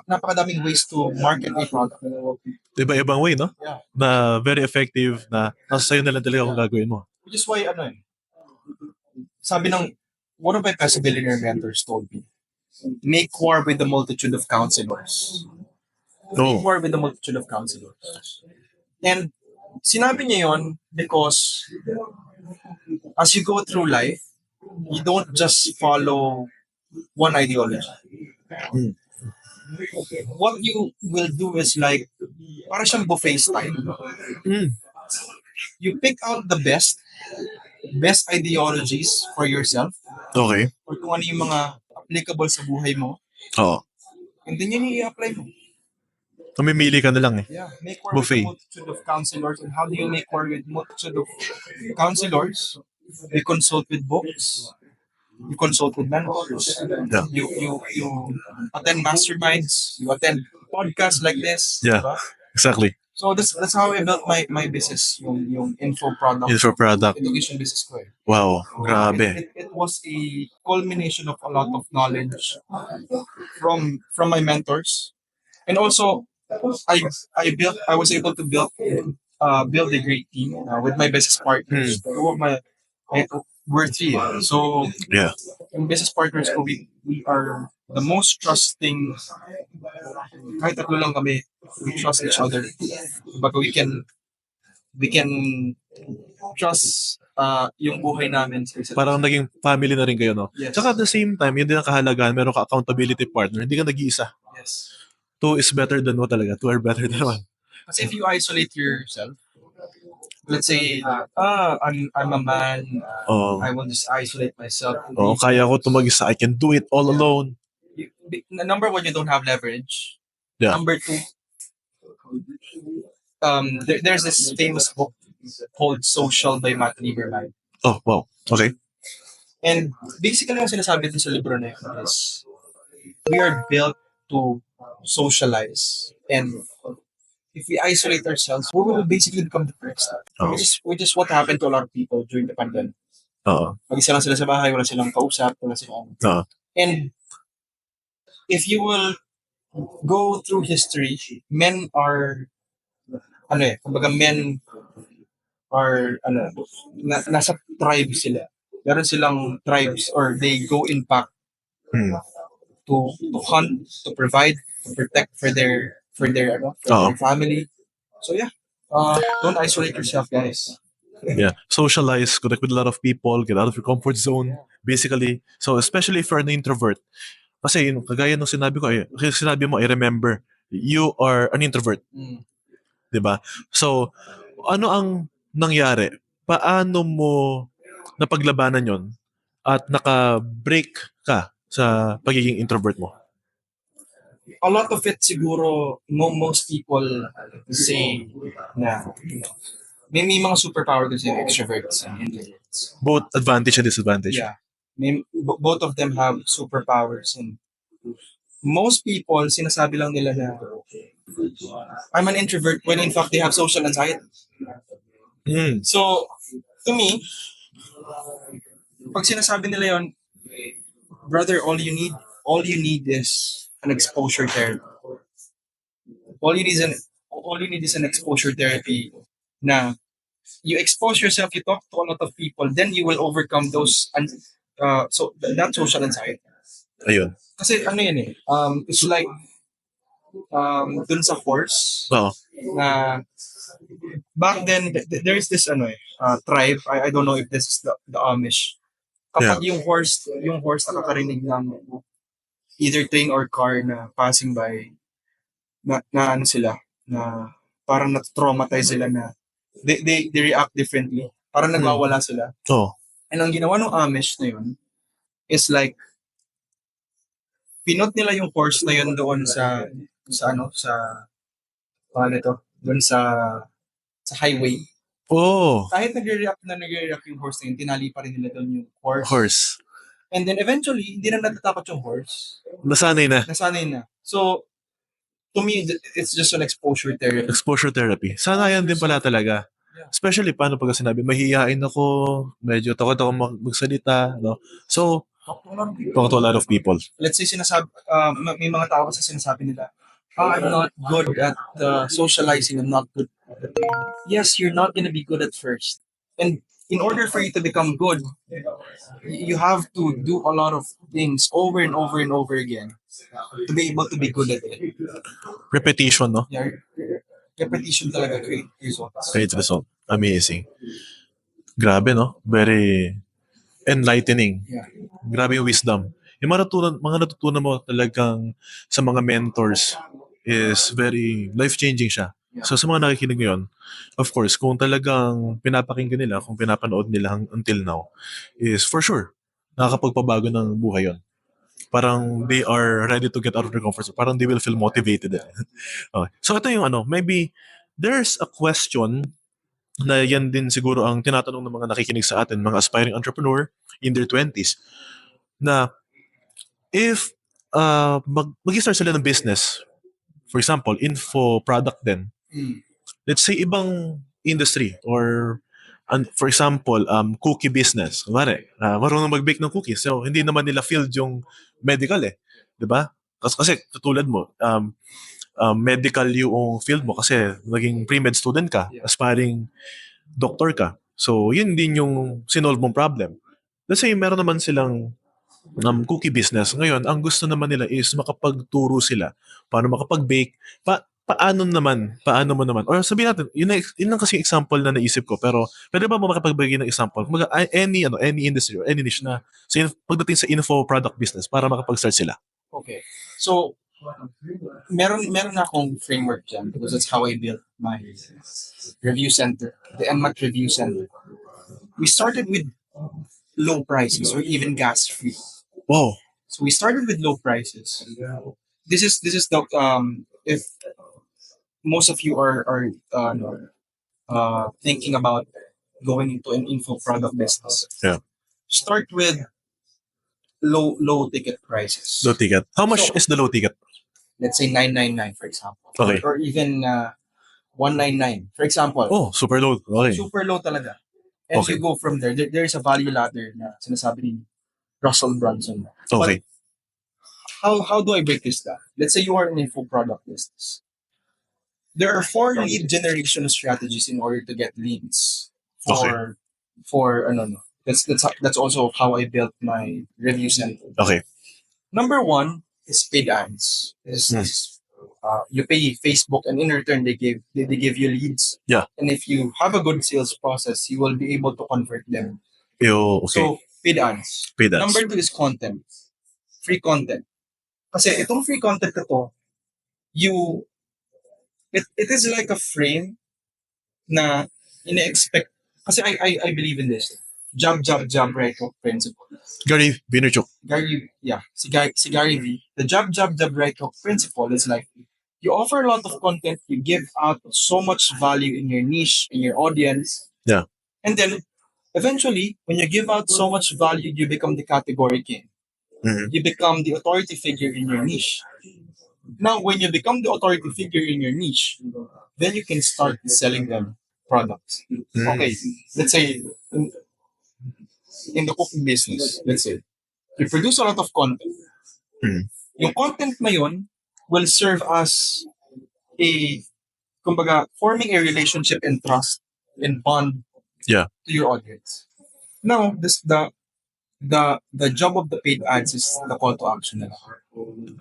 Napakadaming ways to market a product. Iba-ibang way, no? Yeah. Na very effective, na nasa sa'yo na lang talaga kung gagawin mo. Which is why, sabi ng, one of my billionaire mentors told me, make war with the multitude of counselors. Make Oh. war with the multitude of counselors. And sinabi niya yon because as you go through life, you don't just follow one ideology. Hmm. What you will do is like, para siyang buffet style. Mm. You pick out the best ideologies for yourself, Okay. or kung ano yung mga applicable sa buhay mo, Oo. and then yun yung i-apply mo. Mamimili ka na lang eh. Yeah, make war Buffet. with a multitude of counselors. And how do you make war with multitude of counselors? You consult with books. You consult with mentors. Yeah. You attend masterminds. You attend podcasts like this. Yeah. Diba? Exactly. So that's how I built my business, yung info product, Info product. education business ko. Wow. Grabe. It was a culmination of a lot of knowledge from my mentors, and also I was able to build a great team with my business partners. Two of we're three. So Yeah. yung business partners ko, we are the most trusting. Kahit tatlo lang kami, we trust each other. But we can trust yung buhay namin sa isa't Parang naging family na rin kayo, no? Yes. Tsaka at the same time, yun din ang kahalagaan, meron ka accountability partner, hindi ka nag-iisa. Yes. Two is better than one talaga. Two are better than one. Kasi if you isolate yourself, let's say, I'm a man, Oh. I will just isolate myself. Oh, kaya ko ito mag-isa. I can do it all alone. Number one, you don't have leverage. Yeah. Number two, there's this famous book called Social by Matt Lieberman. Oh, wow. Okay. And basically, yung sinasabi din sa libro na yun is, we are built to socialize. And if we isolate ourselves, we will basically become depressed. Oh. Which is what happened to a lot of people during the pandemic. Oo. Mag-isa lang sila sa bahay, wala silang kausap, wala silang... Oo. And if you will go through history, men are... kumbaga men are... nasa tribes sila. Meron silang tribes, or they go in pack to hunt, to provide, to protect for their family. So yeah, don't isolate yourself, guys. Yeah. Socialize, connect with a lot of people, get out of your comfort zone, basically. So, especially if you're an introvert. Kasi, kagaya nung sinabi ko, sinabi mo, I remember, you are an introvert. Diba? So, ano ang nangyari? Paano mo napaglabanan yon at naka-break ka sa pagiging introvert mo? A lot of it siguro, most people say na may mga superpower kasi yung extroverts and introverts. Both advantage and disadvantage. Yeah. Both of them have superpowers, and most people, sinasabi lang nila na I'm an introvert when in fact they have social anxiety. So, to me, pag sinasabi nila yon, brother, all you need is an exposure therapy. All you need is an exposure therapy na you expose yourself, you talk to a lot of people, then you will overcome those that social anxiety. Ayun. Kasi ano yun eh, it's like dun sa horse Oo. na back then there is this tribe, I don't know if this is the Amish. Kapag yung horse nakakarinig ng either train or car na passing by, na ano sila, na parang na-traumatize sila na they react differently. Parang nagwawala sila. Oo. And ang ginawa ng Amish na yun is like pinot nila yung horse na yun doon doon sa highway. Oh, Kahit nagre-react yung horse na yun, tinali pa rin nila doon yung horse. horse. And then eventually, hindi na natatakot yung horse. Nasanay na. Nasanay na. So, to me, it's just an exposure therapy. Exposure therapy. Sanayan din pala talaga. Yeah. Especially paano pag sinabi, mahihiyain ako, medyo takot ako magsalita, no? So, talk to a lot of people. Let's say may mga tao kasi sinasabi nila, I'm not good at socializing, I'm not good. Yes, you're not gonna be good at first. And in order for you to become good, you have to do a lot of things over and over and over again to be able to be good at it. Repetition, no? Yeah, repetition talaga create results. Great result. Amazing. Grabe, no? Very enlightening. Yeah. Grabe yung wisdom. Yung mga natutunan mo talagang sa mga mentors is very life-changing siya. So sa mga nakikinig ngayon, of course, kung talagang pinapakinggan nila, kung pinapanood nila until now, is for sure, nakakapagpabago ng buhay yon. Parang they are ready to get out of their comfort zone. Parang they will feel motivated. Okay. So ito yung maybe there's a question na yan din siguro ang tinatanong ng mga nakikinig sa atin, mga aspiring entrepreneur in their 20s, na if mag-start sila ng business, for example, info product din, let's say ibang industry or for example, cookie business. Marunong mag-bake ng cookies. So, hindi naman nila field yung medical eh. Diba? Kasi tutulad mo, medical yung field mo kasi naging pre-med student ka, aspiring doctor ka. So, yun din yung sinolve mong problem. Let's say, meron naman silang cookie business. Ngayon, ang gusto naman nila is makapagturo sila paano makapag-bake. Paano mo naman? Or sabihin natin, yun lang kasi yung example na naisip ko. Pero pwede ba mo makapagbigay ng example? Any industry or any niche na pagdating sa info product business para makapag-start sila. Okay. So, meron akong framework dyan because that's how I built my review center, the NMAT Review Center. We started with low prices or even gas-free. Wow. So we started with low prices. This is the if most of you are thinking about going into an info product business. Yeah. Start with low ticket prices. Low ticket. How much is the low ticket? Let's say 999 for example. Okay. Or even 199 for example. Oh, super low. Okay. Super low talaga. And Okay. you go from there. There's a value ladder na sinasabi ni Russell Brunson. Okay. How do I break this down? Let's say you are an info product business. There are 4 lead generation strategies in order to get leads. That's also how I built my review center. Okay. Number 1 is paid ads. You pay Facebook, and in return they give you leads. Yeah. And if you have a good sales process, you will be able to convert them. Okay. So paid ads. Paid ads. Number 2 is content. Free content. Kasi itong free content na to, it is like a frame na ina-expect. Kasi I believe in this. Job, right hook principle. Gary Vaynerchuk. Si Gary V. The job, right hook principle is like, you offer a lot of content, you give out so much value in your niche, in your audience. Yeah. And then, eventually, when you give out so much value, you become the category king. Mhm. You become the authority figure in your niche. Now, when you become the authority figure in your niche, then you can start selling them products. Okay, let's say in the cooking business, let's say, you produce a lot of content. Yung content na yun will serve as forming a relationship and trust and bond Yeah. to your audience. Now, the job of the paid ads is the call to action na lang.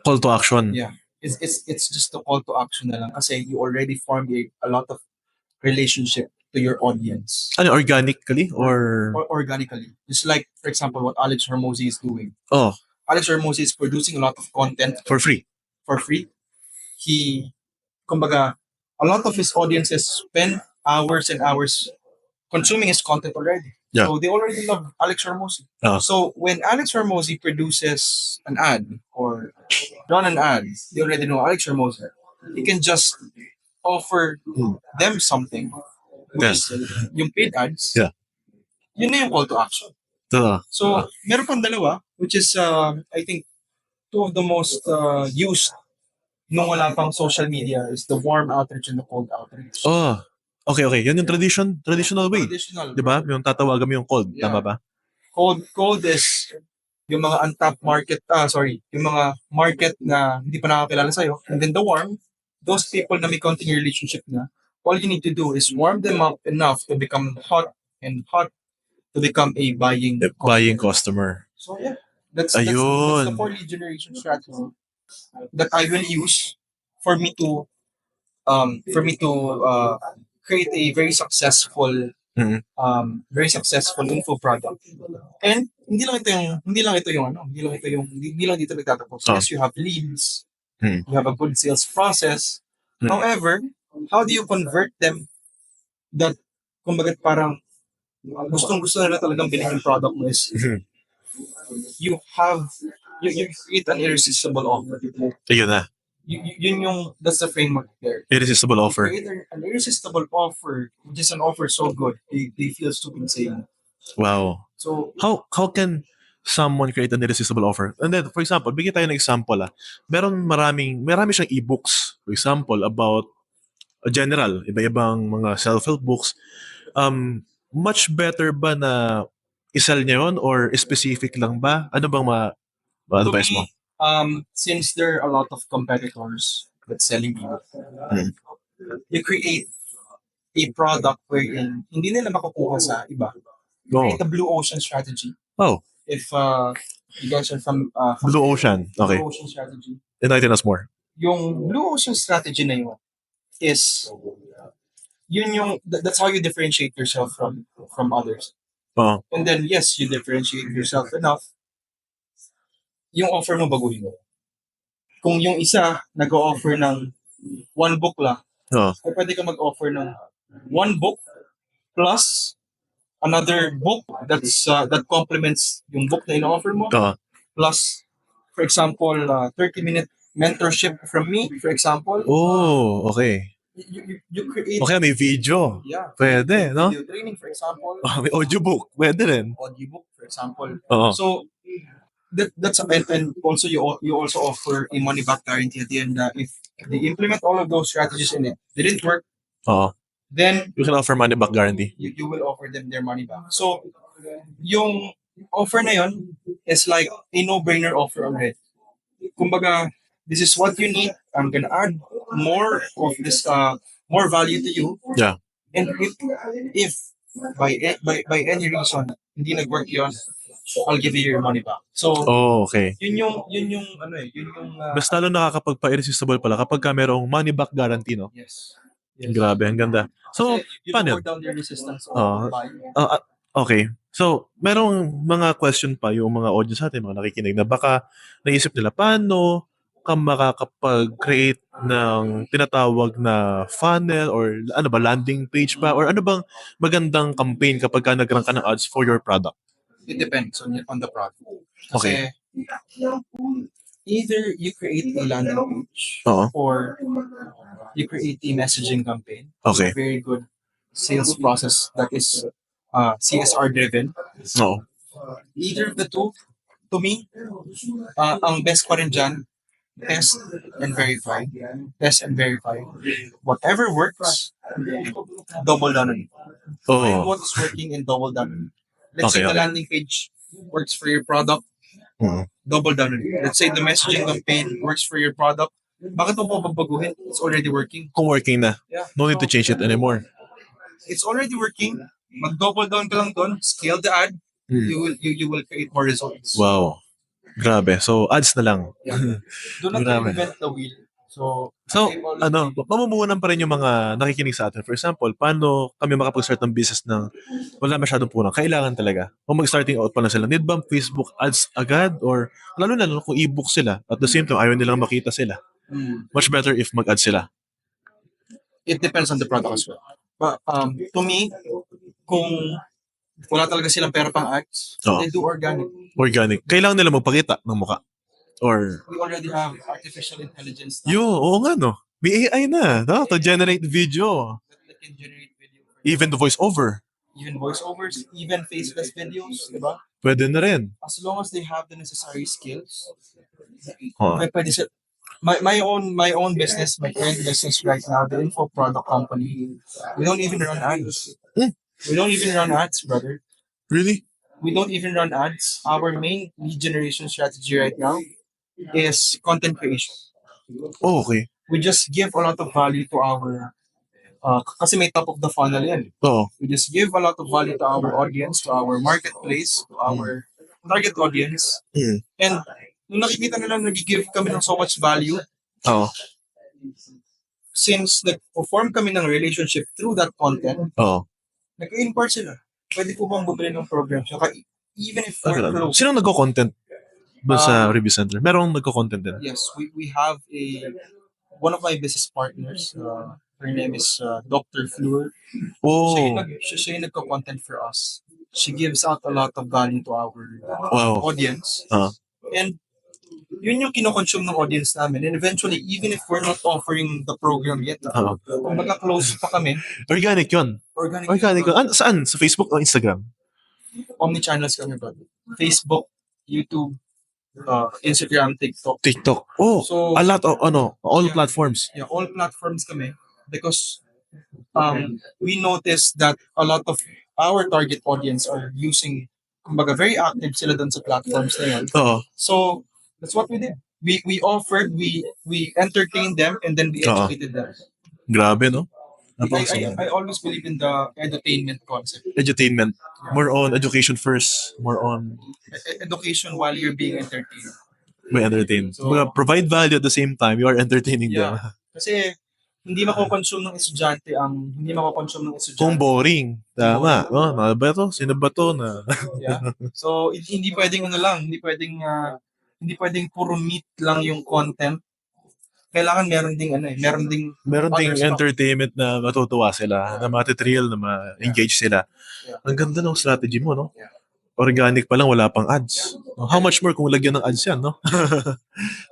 Call to action. Yeah. It's just the call to action na lang kasi you already formed a lot of relationship to your audience. Ano, organically or Or organically. Just like, for example, what Alex Hermosi is doing. oh, Alex Hermosi is producing a lot of content for free? for free. Kumbaga, a lot of his audiences spend hours and hours consuming his content already. Yeah. So they already love Alex Hermosi. So when Alex Hermosi produces an ad or run an ad, they already know Alex Hermosi. He can just offer them something. Which is yung paid ads. Yeah. Yun na yung call to action. So, meron pang dalawa, which is, I think, two of the most used nung wala pang social media is the warm outreach and the cold outreach. Oh, okay. Yan yung traditional way. Traditional. Diba? Yung tatawagan mo yung cold. Yeah. Tama ba? Cold is yung mga untapped market, yung mga market na hindi pa nakakilala sa'yo. And then the warm, those people na may konting relationship na, all you need to do is warm them up enough to become hot to become a buying customer. So yeah, that's the Ayun. 4 lead generation strategy that I will use for me to create a very successful info product. And hindi lang ito yung dito nagtatapos. Yes, you have leads, you have a good sales process. However, how do you convert them that kumbaga parang gustong-gusto nila talagang bilhin yung product mo is you create an irresistible offer. Ayun na. That's the framework there. Irresistible offer. You create an irresistible offer, which is an offer so good, they feel stupid saying. Wow. So How can someone create an irresistible offer? And then, for example, bigyan tayo ng example. Marami siyang e-books, for example, about a general, iba-ibang mga self-help books. Much better ba na isell niya yun or specific lang ba? Ano bang ma-advise mo? Since there are a lot of competitors that's selling you, you create a product wherein hindi nila makukuha sa iba. You create a blue ocean strategy. Oh. If you guys are from Blue Ocean. Okay. Blue ocean strategy. Enlighten us more. Yung blue ocean strategy na yun is that's how you differentiate yourself from others. Oh. And then yes, you differentiate yourself enough. Yung offer mo baguhin mo. Kung yung isa nag-o-offer ng one book lang, ay pwede ka mag-offer ng one book plus another book that complements yung book na ino-offer mo. Plus, for example, 30-minute mentorship from me, for example. Oh, okay. You create... Okay, may video. Yeah. Pwede, no? Video training, for example. May audiobook. Pwede rin. Audiobook, for example. Oo. So, that's and also you also offer a money back guarantee at the end. If they implement all of those strategies in it, they didn't work. Then you can offer money back guarantee. You will offer them their money back. So, yung offer na yun is like a no-brainer offer already. Kumbaga, this is what you need. I'm gonna add more of this, more value to you. Yeah. And if by any reason hindi nag-work yun, I'll give you your money back. So, okay. Yun yung mas lalo nakakapagpa-irresistible pala kapag ka merong money back guarantee, no? Yes. Grabe, ang ganda. So, you paano? lower down their resistance of buying. Okay. So, merong mga question pa yung mga audience natin, mga nakikinig na baka naisip nila, paano ka makakapag-create ng tinatawag na funnel or landing page ba? Or ano bang magandang campaign kapag ka nag-rank ka ng ads for your product? It depends on the product. Okay. Either you create a landing page or you create a messaging campaign. Okay. A very good sales process that is CSR driven. Either of the two, to me, ang best pa rin dyan, test and verify. Test and verify. Whatever works, double down on it. Find what's working and double down on it. Let's say the landing page works for your product, double down on it. Let's say the messaging campaign works for your product. Bakit mo babaguhin? It's already working. Kung working na. Yeah. No need to change it anymore. it's already working. Mag-double down ka lang doon, scale the ad, you will create more results. Wow. Grabe. So, ads na lang. Do not Grabe. reinvent the wheel. So, So, I've always mamumuhunan pa rin yung mga nakikinig sa atin. For example, paano kami makapag-start ng business ng wala masyadong punang? Kailangan talaga. Kung mag-starting out pa lang sila, need ba Facebook ads agad? Or lalo na kung e-book sila, at the same time, ayaw nilang makita sila. Much better if mag-ads sila. it depends on the product as well. But to me, kung wala talaga silang pera pang ads, Oo. they do organic. Organic. Kailangan nila magpakita ng mukha. Or, We already have artificial intelligence oo nga no. May AI na, no? To generate video. that can generate video. Even the voiceover. Even voiceovers, even faceless videos, di ba? Pwede na rin. As long as they have the necessary skills, Huh. pwede sila. My own business, my current business right now, the info product company, we don't even run ads. We don't even run ads, brother. Really? We don't even run ads. Our main lead generation strategy right now is content creation. Oh, okay. We just give a lot of value to our kasi may top of the funnel yan. Oo. We just give a lot of value to our audience, to our marketplace, to our target audience. Mm. And nung nakikita nila nag-give kami ng so much value, Oo. since nag-form kami ng relationship through that content, Oo. nag-inquire sila. Pwede po bang bumili ng program? Saka even if we're close, Sino nagko-content doon sa review center? Merong nagko-content din. yes, we have one of my business partners. Her name is Dr. Fleur. Oh. Siya yung nagko-content for us. She gives out a lot of value to our Wow. audience. Ah. And yun yung kinoconsume ng audience namin. And eventually, even if we're not offering the program yet, kung magka-close pa kami, Organic yun. Organic yun. Saan? Sa Facebook o Instagram? omni-channels kami, brother. Facebook, YouTube, Instagram, TikTok. TikTok. Oh, So, a lot of, all Yeah. platforms. yeah, all platforms kami because we noticed that a lot of our target audience are using, kumbaga, very active sila dun sa platforms na yan. Oo. So, that's what we did. We offered, we entertained them, and then we educated them. Grabe, no? I always believe in the edutainment concept. Edutainment. More on education first. More on Education while you're being entertained. may entertain. So- Provide value at the same time. You are entertaining them. Yeah. Kasi hindi mako-consume ng estudyante Kung boring. Tama. No? Ano ba to? Sino ba to? Yeah. So hindi pwedeng hindi pwedeng puro meat lang yung content. Kailangan meron ding Meron ding other stuff. entertainment na matutuwa sila, na matitrill, na ma-engage sila. Yeah. Ang ganda ng strategy mo, no? Yeah. Organic pa lang, wala pang ads. How much more kung lagyan ng ads yan, no?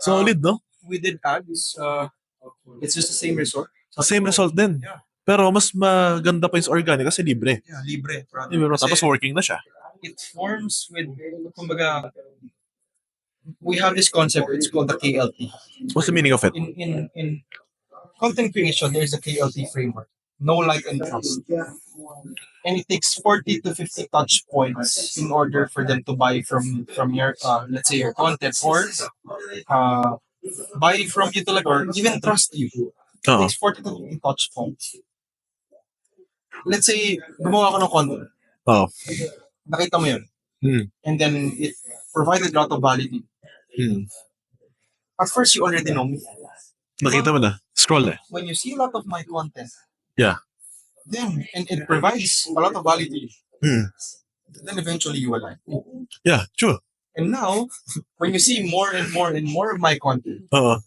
Solid, no? We did ads. It's just the same result. Same result din. Yeah. Pero mas maganda pa yung sa organic kasi libre. Yeah, libre. Brother. Libre, Kasi tapos working na siya. it forms with, kumbaga, we have this concept. It's called the KLT. What's the meaning of it? In content creation, there's a KLT framework. No, like, and trust. And it takes 40 to 50 touch points in order for them to buy from your, let's say, your content, or buy from you talaga, or even trust you. It Oo. takes 40 to 50 touch points. Let's say, gumawa ko ng content. Oo. Nakita mo yun. Hmm. And then it provided a lot of value to you. Hmm. At first, you already know me. Nakita mo na. Scroll na. When you see a lot of my content, Yeah. then, and it provides a lot of value to you, Hmm. then eventually you will like me. Yeah, true. And now, when you see more and more and more of my content, Oo.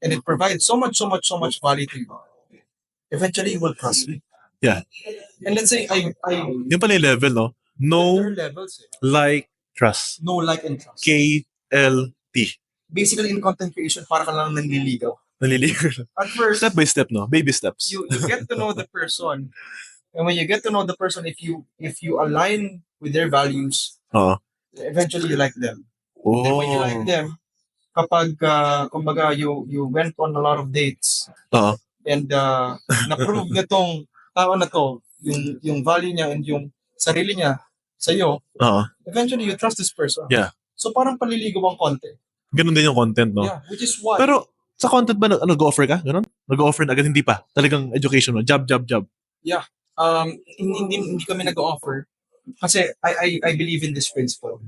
and it provides so much value to you, eventually you will trust me. Yeah. And let's say I Yung pala yung level, no? Know, there are levels. like, trust. No, like, and trust. KLT. Basically, in content creation, para ka lang nanliligaw. Naliligo. At first, Step by step, no? Baby steps. you get to know the person, and when you get to know the person, if you align with their values, Oo. eventually you like them. Oh. Then when you like them, kapag kumbaga you went on a lot of dates, Oo. and na-prove nitong tao na to yung value niya and yung sarili niya sa iyo, Oo. eventually you trust this person. Yeah. So parang paliligaw ang konti. Ganun din yung content, no? Yeah, which is why Pero, sa content ba, nag-offer ka? Ganun? Nag-offer na agad? Hindi pa. Talagang education mo. Job. Hindi kami nag-offer kasi I believe in this principle.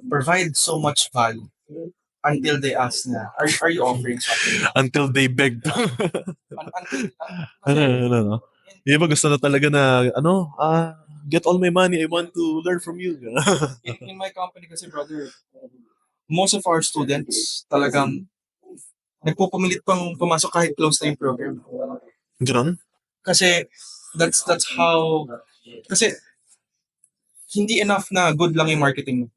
Provide so much value until they ask na, are you offering something? Until they begged. Until, Ano. Yung iba gusto na talaga na, get all my money, I want to learn from you. in my company kasi, brother, most of our students talagang nagpupumilit pang pumasok kahit close na yung program. Ganon? Kasi that's how, kasi hindi enough na good lang yung marketing.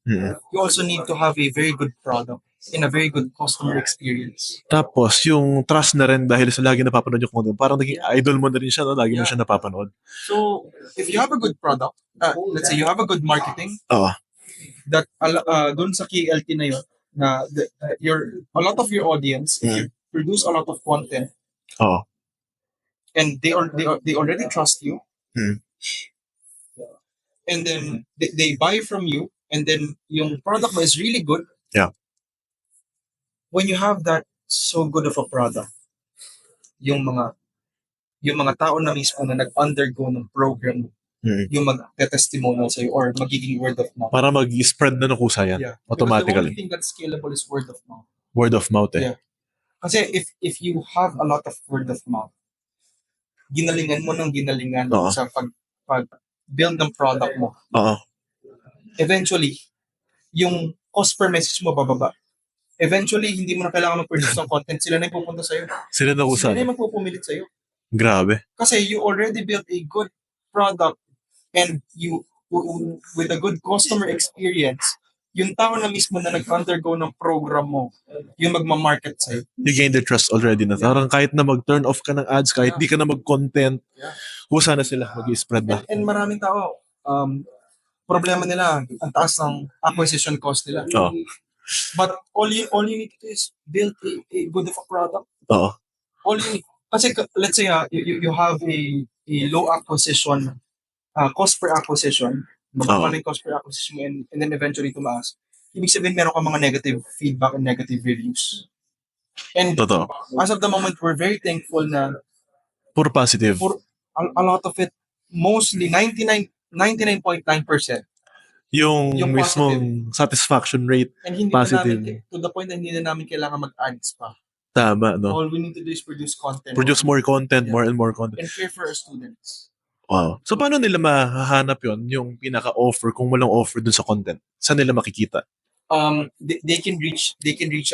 Mm. You also need to have a very good product and a very good customer experience. Tapos, yung trust na rin dahil sa lagi napapanood yung content. Parang naging idol mo na rin siya, no? Lagi mo Yeah. siya napapanood. So, if you have a good product, let's say you have a good marketing, Oo. that dun sa KLT na yun, na a lot of your audience, if you produce a lot of content, Oo. and they already trust you, Hmm. and then they buy from you, and then yung product mo is really good. Yeah. When you have that so good of a product, yung mga tao na mismo na nag-undergo ng program, yung mag-testimonial sa'yo or magiging word of mouth. Para mag-spread na kusa yan. Yeah. Because the Automatically. only thing that's scalable is word of mouth. Word of mouth eh. Yeah. Kasi if you have a lot of word of mouth, ginalingan mo ng ginalingan Oo. sa pag-build ng product mo, Oo. eventually, yung cost per message mo bababa. Eventually, hindi mo na kailangan mag-produce ng content. Sila na yung pupunta sa'yo. Sila na kusa. Sila na yung magpupumilit sa'yo. Grabe. Kasi you already built a good product and with a good customer experience, yung tao na mismo na nag-undergo ng program mo, yung magmamarket sa'yo. You gained their trust already na. Parang kahit na mag-turn off ka ng ads, kahit di ka na mag-content, kusa na sila mag-spread na. And maraming tao, problema nila, ang taas ng acquisition cost nila. Oo. But all you need to do is build a good of a product. Oo. All you need. Kasi let's say you have a low acquisition, cost per acquisition, mababa yung cost per acquisition mo, and then eventually tumaas. Ibig sabihin meron ka mga negative feedback and negative reviews. And Totoo. as of the moment, we're very thankful na Puro positive. a lot of it, mostly 99.9%. Yung Yung mismong satisfaction rate. And hindi Positive. na namin, to the point na hindi na namin kailangan mag-ads pa. Tama, no? All we need to do is produce content. Produce more content, Yeah. more and more content. And care for our students. Wow. So, paano nila mahahanap yon yung pinaka-offer kung walang offer dun sa content? Saan nila makikita? They can reach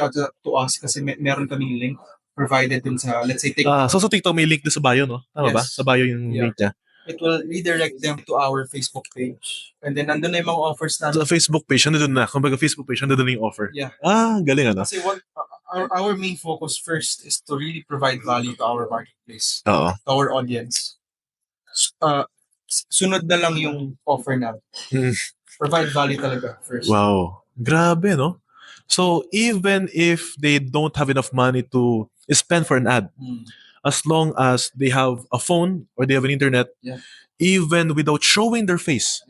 out to us kasi meron kaming link provided dun sa, let's say, TikTok. So sa TikTok may link doon sa bio, no? Tama ba? Yes. Sa bio yung Yeah. link niya. It will redirect them to our Facebook page. And then nandun na yung mga offers namin. Sa Facebook page, nandun na. Kung baga Facebook page, nandun na yung offer. Yeah. Galing ano? Kasi our main focus first is to really provide value to our marketplace, Oo. to our audience. Sunod na lang yung offer namin. Provide value talaga first. Wow. Grabe, no? So, even if they don't have enough money to spend for an ad, as long as they have a phone or they have an internet, Yeah. even without showing their face,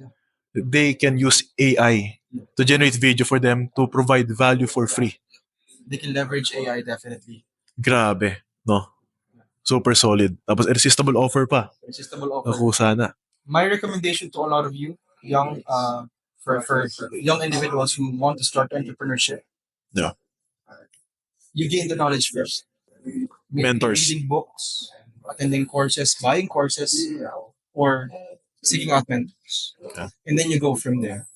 they can use AI to generate video for them to provide value for free. They can leverage AI definitely. Grabe, no? Super solid. Tapos irresistible offer pa. Irresistible offer. Ako sana. My recommendation to a lot of you, young for young individuals who want to start entrepreneurship. Yeah. You gain the knowledge first. Mentors. Reading books, attending courses, buying courses, or seeking out mentors. Okay. And then you go from there.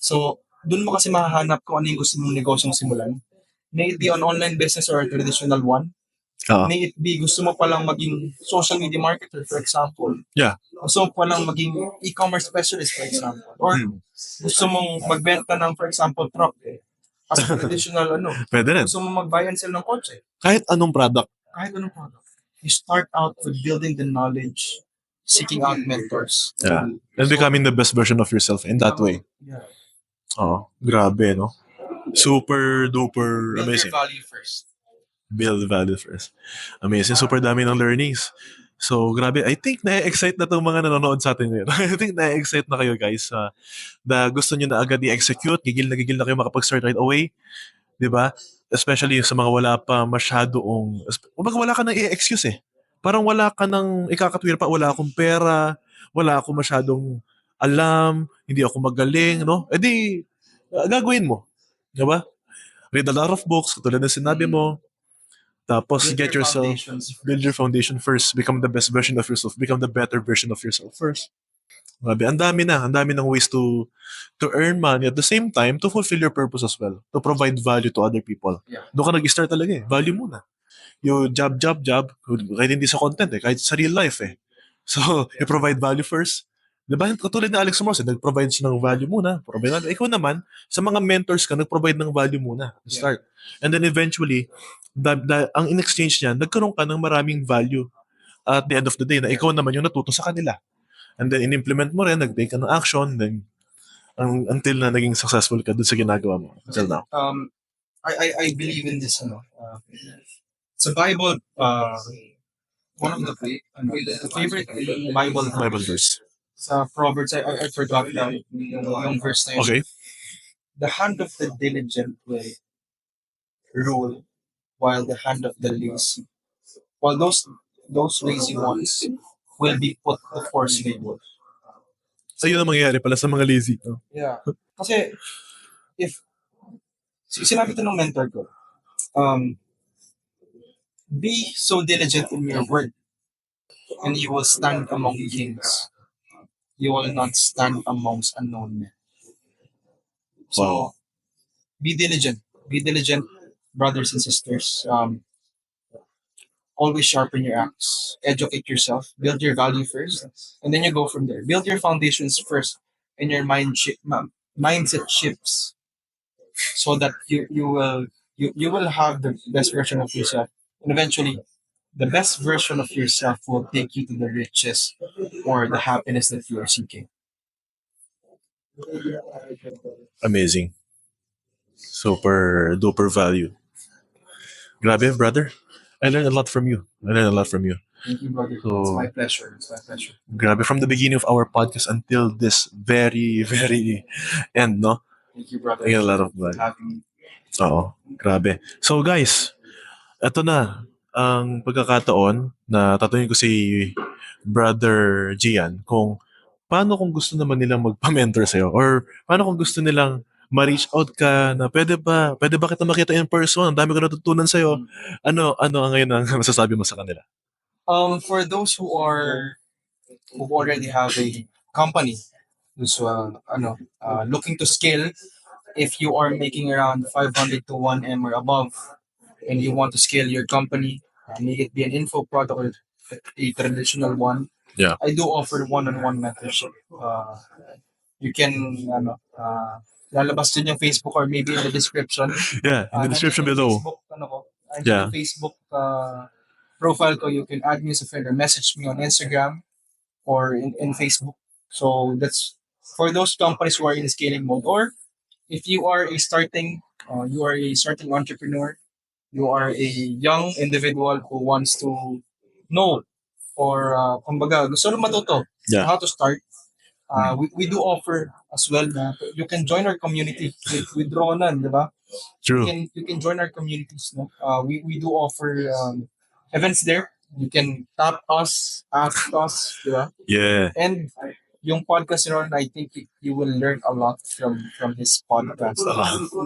So, dun mo kasi mahahanap kung ano yung gusto mong negosyong simulan. May it be an online business or a traditional one. May it be gusto mo palang maging social media marketer, for example. Yeah. Gusto mo palang maging e-commerce specialist, for example. Or gusto mong magbenta ng, for example, truck. As a traditional, Pwede rin. gusto mo mag-buy and sell ng kotse. Kahit anong product. Kahit anong product. You start out with building the knowledge, seeking out mentors. Yeah. And becoming the best version of yourself in that way. Yeah. Grabe, no? Super duper Build amazing. your value first. Build value first. Amazing. Super dami ng learnings. So, grabe. I think na-excite na itong mga nanonood sa atin ngayon. I think na-excite na kayo, guys. Na gusto nyo na agad i-execute. Gigil na kayo makapag-start right away. Diba? Especially sa mga wala pa masyadong... Wala ka nang i-excuse eh. parang wala ka nang ikakatwira pa, wala akong pera, wala akong masyadong alam, hindi ako magaling, no? E di, gagawin mo. Di ba? Read a lot of books, tulad ng sinabi mo, tapos Build get your yourself, foundations build your foundation first, become the best version of yourself, become the better version of yourself first. Grabe, ang dami ng ways to earn money at the same time to fulfill your purpose as well, to provide value to other people. Yeah. Doon ka nag-start talaga eh, value muna. You job, kahit hindi sa content eh, kahit sa real life eh. So, you provide value first. Diba? Katulad na Alex Morse, nag-provide siya ng value muna. Provide value. Ikaw naman, sa mga mentors ka, nag-provide ng value muna. To start. And then eventually, ang in-exchange niya, nagkaroon ka ng maraming value at the end of the day na ikaw naman yung natuto sa kanila. And then in-implement mo rin, nag-take ka ng action, then until na naging successful ka dun sa ginagawa mo. Until now. I believe in this, sa Bible, one of the favorite Bible verse. sa Proverbs, I forgot yung verse na yun. Okay. The hand of the diligent will rule, while the hand of the lazy, while those lazy ones will be put to forced labor. So yun ang mangyayari pala sa mga lazy. No? Yeah. Kasi, if, sinabi ito ng mentor ko, be so diligent in your work, and you will stand among kings. You will not stand amongst unknown men. So, Wow. be diligent. Be diligent, brothers and sisters. Always sharpen your axe. Educate yourself. Build your value first, and then you go from there. Build your foundations first, and your mindset shifts, so that you will have the best version of yourself, and eventually, the best version of yourself will take you to the riches or the happiness that you are seeking. Amazing. Super duper value. Grabe, brother. I learned a lot from you. Thank you, brother. So- It's my pleasure. Grabe, from the beginning of our podcast until this very, very end, no? Thank you, brother. I get a lot of for value. having me. Oo, grabe. So guys, eto na ang pagkakataon na tatanungin ko si Brother Gian kung paano kung gusto naman nilang magpa-mentor sa'yo or paano kung gusto nilang ma-reach out ka na pwede ba kita makita in person? Ang dami ko natutunan sa'yo. Ano ang ngayon ang masasabi mo sa kanila? For those who already have a company who's looking to scale, if you are making around 500 to 1M or above, and you want to scale your company, make it be an info product or a traditional one, Yeah. I do offer one-on-one mentorship. You can lalabas din yung Facebook or maybe in the description. Yeah, in the description below. Facebook, Yeah. yung Facebook profile ko, you can add me as a friend or message me on Instagram or in Facebook. So that's for those companies who are in scaling mode. Or if you are a starting entrepreneur, you are a young individual who wants to know or kumbaga gusto lang matuto Yeah. how to start. We do offer as well na you can join our community with Ronan, di ba? True. You can join our communities. No? We do offer events there. You can tap us, ask us, di ba? Yeah. And yung podcast ni Ronan, I think you will learn a lot from his podcast.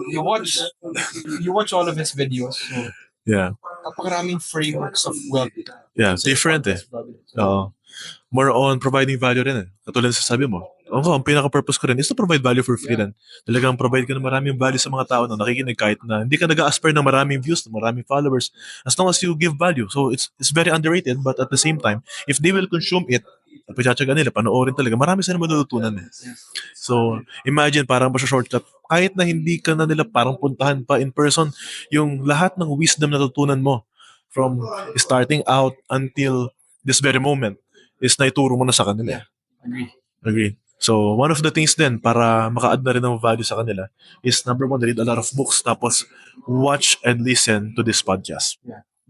You watch all of his videos. So, Yeah. napakaraming frameworks of wealth. Yeah, sa different eh. podcast, brother. So, Oo. More on providing value rin eh. Katulad sa sabi mo. Ang pinaka-purpose ko rin is to provide value for free rin. Talagang provide ka ng maraming value sa mga tao na nakikinig kahit na hindi ka nag-aspire ng maraming views, ng maraming followers. As long as you give value. So it's very underrated but at the same time, if they will consume it, at pagtsatsaga nila, panoorin talaga, marami sila matututunan eh. So, imagine parang ba siya shortcut. Kahit na hindi ka na nila parang puntahan pa in person, yung lahat ng wisdom na natutunan mo from starting out until this very moment is naituro mo na sa kanila. Agree. So, one of the things din para maka-add na rin ng value sa kanila is number one, read a lot of books tapos watch and listen to this podcast.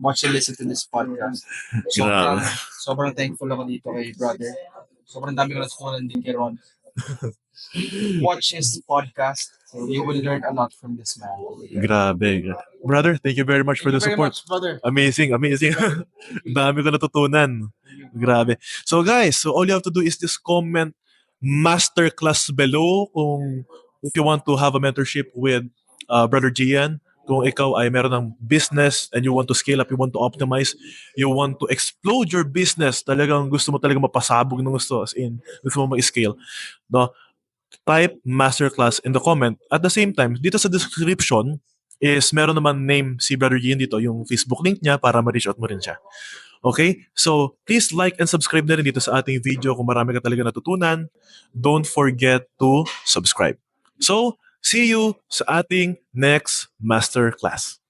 Watch and listen to this podcast. Grabe. Sobrang thankful ako dito kay brother. Sobrang dami ko natutunan din kay Ron. Watch his podcast. So you will learn a lot from this man. Grabe. Brother, thank you very much for the Thank you very support. much, brother. Amazing, amazing. Dami ko natutunan. Grabe. So guys, so all you have to do is just comment masterclass below kung if you want to have a mentorship with Brother Gian. Kung ikaw ay meron ng business and you want to scale up, you want to optimize, you want to explode your business, talagang gusto mo talagang mapasabog ng gusto, as in, gusto mo mag-scale, no? Type masterclass in the comment. At the same time, dito sa description is meron naman name si Brother Ian dito, yung Facebook link niya para ma-reach out mo rin siya. Okay? So, please like and subscribe na rin dito sa ating video kung marami ka talaga natutunan. Don't forget to subscribe. So, see you sa ating next masterclass.